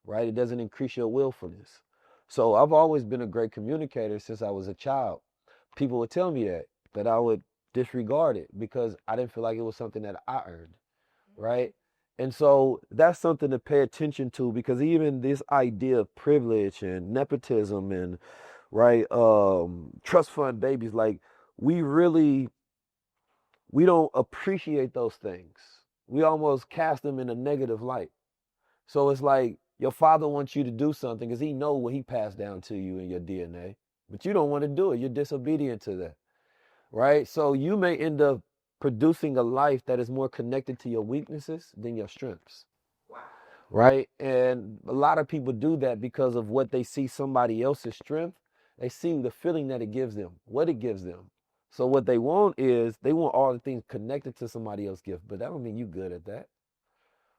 right? It doesn't increase your willfulness. So I've always been a great communicator since I was a child. People would tell me that I would disregard it because I didn't feel like it was something that I earned, right? And so that's something to pay attention to, because even this idea of privilege and nepotism and right trust fund babies, like we don't appreciate those things. We almost cast them in a negative light. So it's like your father wants you to do something because he knows what he passed down to you in your DNA, but you don't want to do it. You're disobedient to that, right? So you may end up producing a life that is more connected to your weaknesses than your strengths. Wow. Right? And a lot of people do that because of what they see somebody else's strength. They see the feeling that it gives them, what it gives them. So what they want is they want all the things connected to somebody else's gift, but that don't mean you're good at that.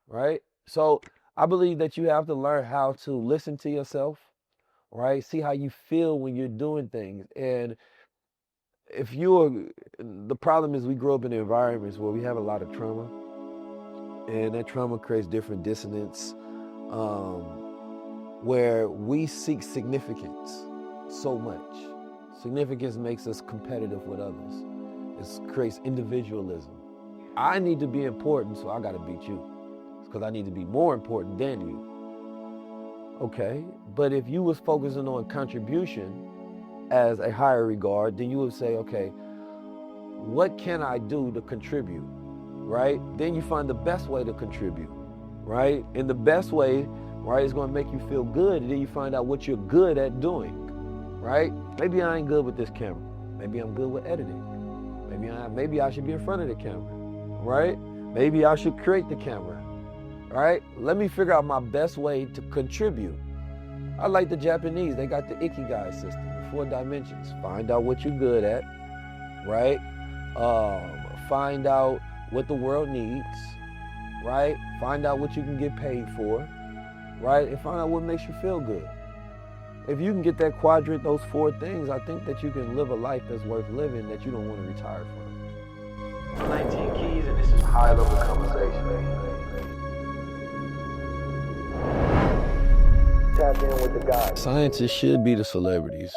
Right? So I believe that you have to learn how to listen to yourself, right? See how you feel when you're doing things. And the problem is we grow up in environments where we have a lot of trauma, and that trauma creates different dissonance, where we seek significance so much. Significance makes us competitive with others. It creates individualism. I need to be important, so I got to beat you. It's because I need to be more important than you. Okay, but if you was focusing on contribution as a higher regard, then you would say, okay, what can I do to contribute, right? Then you find the best way to contribute, right? And the best way, right, is going to make you feel good, and then you find out what you're good at doing, right? Maybe I ain't good with this camera. Maybe I'm good with editing. Maybe I should be in front of the camera, right? Maybe I should create the camera, right? Let me figure out my best way to contribute. I like the Japanese. They got the Ikigai system, 4 dimensions. Find out what you're good at, right? Find out what the world needs, right? Find out what you can get paid for, right? And find out what makes you feel good. If you can get that quadrant, those 4 things, I think that you can live a life that's worth living that you don't want to retire from. 19 keys, and this is high-level conversation. Tap in with the guys. Scientists should be the celebrities,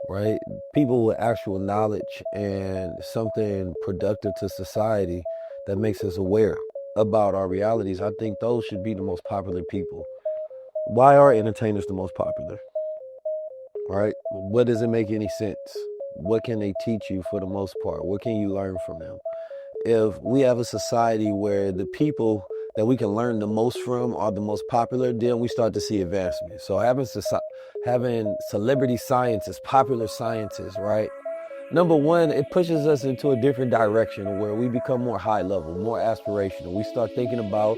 right? People with actual knowledge and something productive to society that makes us aware about our realities. I think those should be the most popular people. Why are entertainers the most popular? Right? What does it make any sense? What can they teach you for the most part? What can you learn from them? If we have a society where the people that we can learn the most from are the most popular, then we start to see advancement. So having celebrity scientists, popular scientists, right? Number one, it pushes us into a different direction where we become more high level, more aspirational. We start thinking about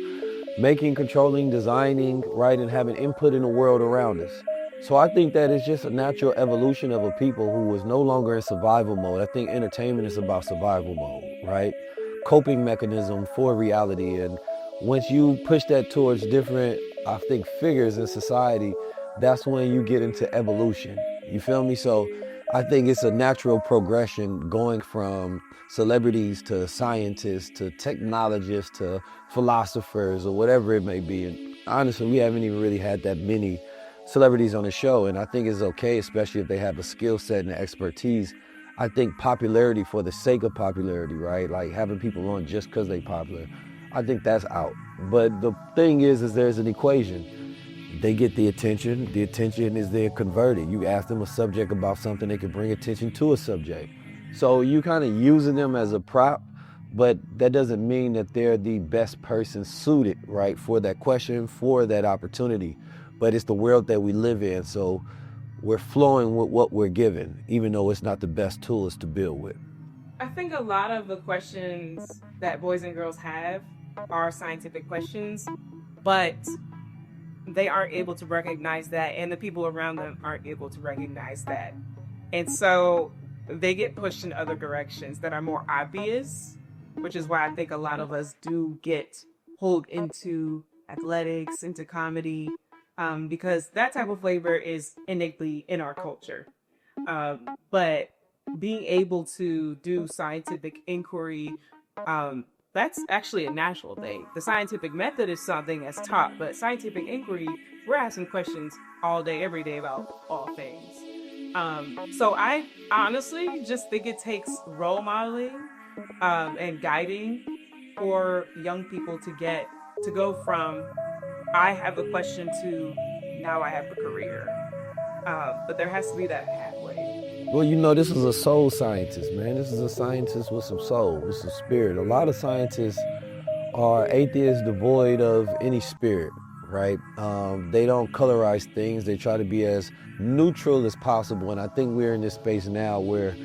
making, controlling, designing, right, and having input in the world around us. So I think that it's just a natural evolution of a people who was no longer in survival mode. I think entertainment is about survival mode, right? Coping mechanism for reality. And once you push that towards different, I think, figures in society, that's when you get into evolution. You feel me? So I think it's a natural progression going from celebrities to scientists to technologists to philosophers or whatever it may be. And honestly, we haven't even really had that many celebrities on the show, and I think it's okay, especially if they have a skill set and expertise. I think popularity for the sake of popularity, right? Like having people on just because they popular, I think that's out. But the thing is there's an equation. They get the attention is then converted. You ask them a subject about something, they can bring attention to a subject. So you kind of using them as a prop, but that doesn't mean that they're the best person suited, right, for that question, for that opportunity. But it's the world that we live in, so we're flowing with what we're given, even though it's not the best tools to build with. I think a lot of the questions that boys and girls have are scientific questions, but they aren't able to recognize that, and the people around them aren't able to recognize that. And so they get pushed in other directions that are more obvious, which is why I think a lot of us do get pulled into athletics, into comedy, because that type of flavor is innately in our culture. But being able to do scientific inquiry, that's actually a natural thing. The scientific method is something that's taught, but scientific inquiry, we're asking questions all day, every day about all things. So I honestly just think it takes role modeling and guiding for young people to go from I have a question to now I have a career. But there has to be that pathway. Well, you know, this is a soul scientist, man. This is a scientist with some soul, with some spirit. A lot of scientists are atheists devoid of any spirit, right? They don't colorize things. They try to be as neutral as possible. And I think we're in this space now where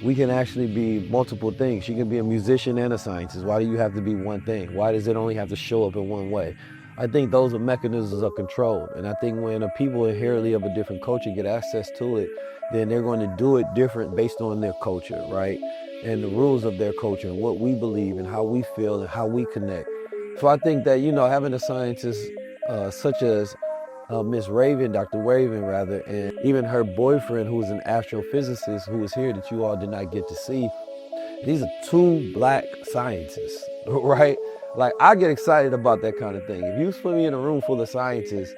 we can actually be multiple things. You can be a musician and a scientist. Why do you have to be one thing? Why does it only have to show up in one way? I think those are mechanisms of control. And I think when people inherently of a different culture get access to it, then they're going to do it different based on their culture, right? And the rules of their culture and what we believe and how we feel and how we connect. So I think that, you know, having a scientist such as Miss Raven, Dr. Raven rather, and even her boyfriend who is an astrophysicist who was here that you all did not get to see, these are 2 black scientists, right? Like, I get excited about that kind of thing. If you put me in a room full of scientists,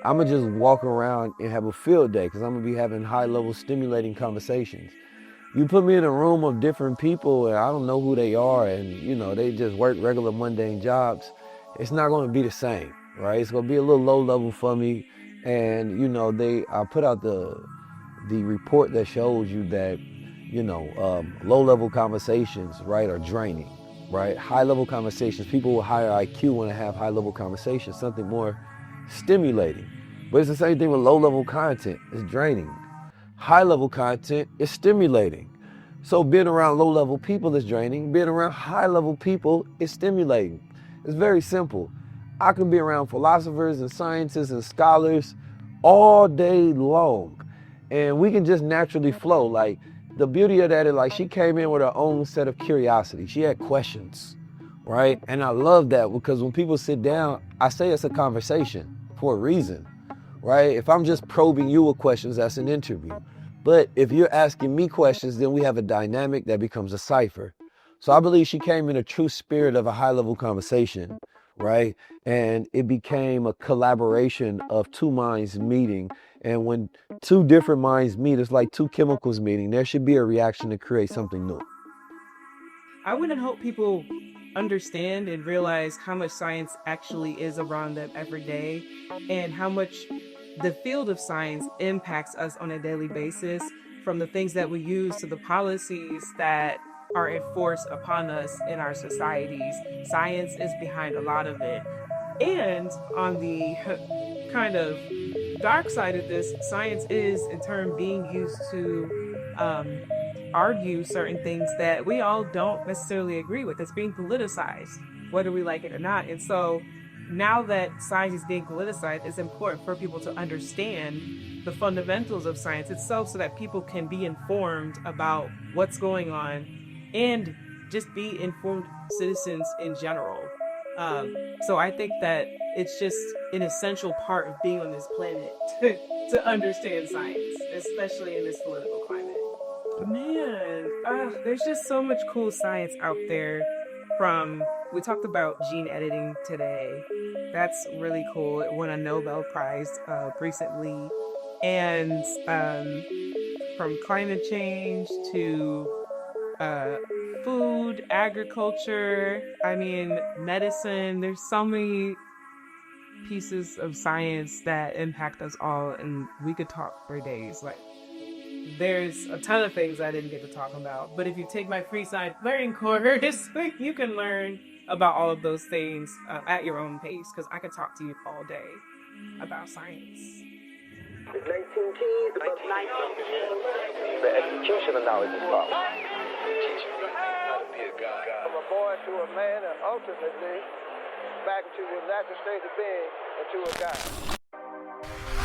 I'm going to just walk around and have a field day because I'm going to be having high-level stimulating conversations. You put me in a room of different people and I don't know who they are and, you know, they just work regular mundane jobs, it's not going to be the same, right? It's going to be a little low level for me. And, you know, I put out the report that shows you that, you know, low level conversations, right, are draining, right? High level conversations, people with higher IQ want to have high level conversations, something more stimulating. But it's the same thing with low level content, it's draining. High level content is stimulating. So being around low level people is draining. Being around high level people is stimulating. It's very simple. I can be around philosophers and scientists and scholars all day long. And we can just naturally flow. Like the beauty of that is like she came in with her own set of curiosity. She had questions, right? And I love that because when people sit down, I say it's a conversation for a reason. Right? If I'm just probing you with questions, that's an interview. But if you're asking me questions, then we have a dynamic that becomes a cipher. So I believe she came in a true spirit of a high-level conversation, right? And it became a collaboration of two minds meeting. And when two different minds meet, it's like two chemicals meeting. There should be a reaction to create something new. I would hope people understand and realize how much science actually is around them every day and how much the field of science impacts us on a daily basis, from the things that we use to the policies that are enforced upon us in our societies. Science is behind a lot of it. And on the kind of dark side of this, science is in turn being used to argue certain things that we all don't necessarily agree with. It's being politicized, whether we like it or not. And so now that science is being politicized, it's important for people to understand the fundamentals of science itself so that people can be informed about what's going on and just be informed citizens in general. So I think that it's just an essential part of being on this planet to understand science, especially in this political climate. Man, there's just so much cool science out there. We talked about gene editing today. That's really cool. It won a Nobel Prize recently. And from climate change to food, agriculture, medicine, there's so many pieces of science that impact us all, and we could talk for days. Like, there's a ton of things I didn't get to talk about, but if you take my free science learning course, you can learn about all of those things at your own pace, because I could talk to you all day about science. 19 keys, the 19. The execution of knowledge is power. From a boy to a man, and ultimately back to the natural state of being, into a God.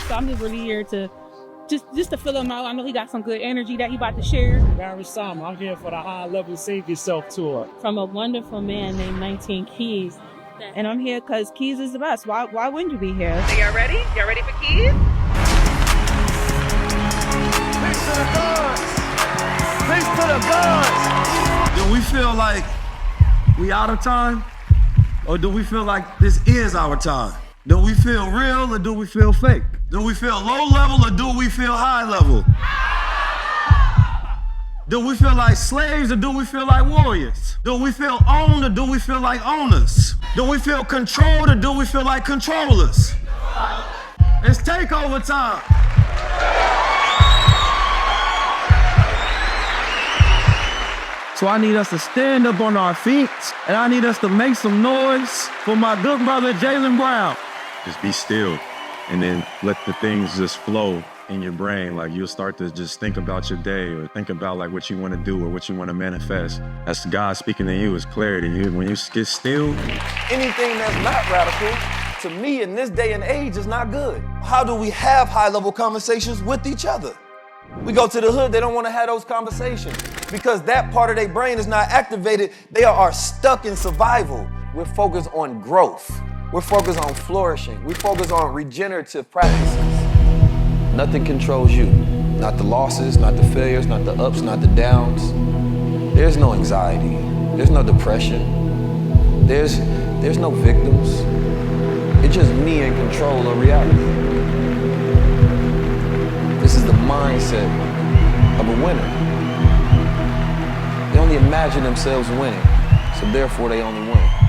So I'm just really here to just to fill him out. I know he got some good energy that he about to share. Barry Sama, I'm here for the High Level Save Yourself tour. From a wonderful man named 19 Keys. And I'm here because Keys is the best. Why wouldn't you be here? So y'all ready? Y'all ready for Keys? Peace to the gods! Peace to the gods! Do we feel like we out of time? Or do we feel like this is our time? Do we feel real or do we feel fake? Do we feel low level or do we feel high level? Do we feel like slaves or do we feel like warriors? Do we feel owned or do we feel like owners? Do we feel controlled or do we feel like controllers? It's takeover time. So I need us to stand up on our feet, and I need us to make some noise for my good brother, Jaylen Brown. Just be still, and then let the things just flow in your brain. Like, you'll start to just think about your day, or think about like what you want to do or what you want to manifest. That's God speaking to you, is clarity. When you get still. Anything that's not radical, to me in this day and age, is not good. How do we have high-level conversations with each other? We go to the hood, they don't want to have those conversations because that part of their brain is not activated. They are stuck in survival. We're focused on growth. We're focused on flourishing. We focus on regenerative practices. Nothing controls you. Not the losses, not the failures, not the ups, not the downs. There's no anxiety. There's no depression. There's no victims. It's just me in control of reality. This is the mindset of a winner. only imagine themselves winning, so therefore they only win.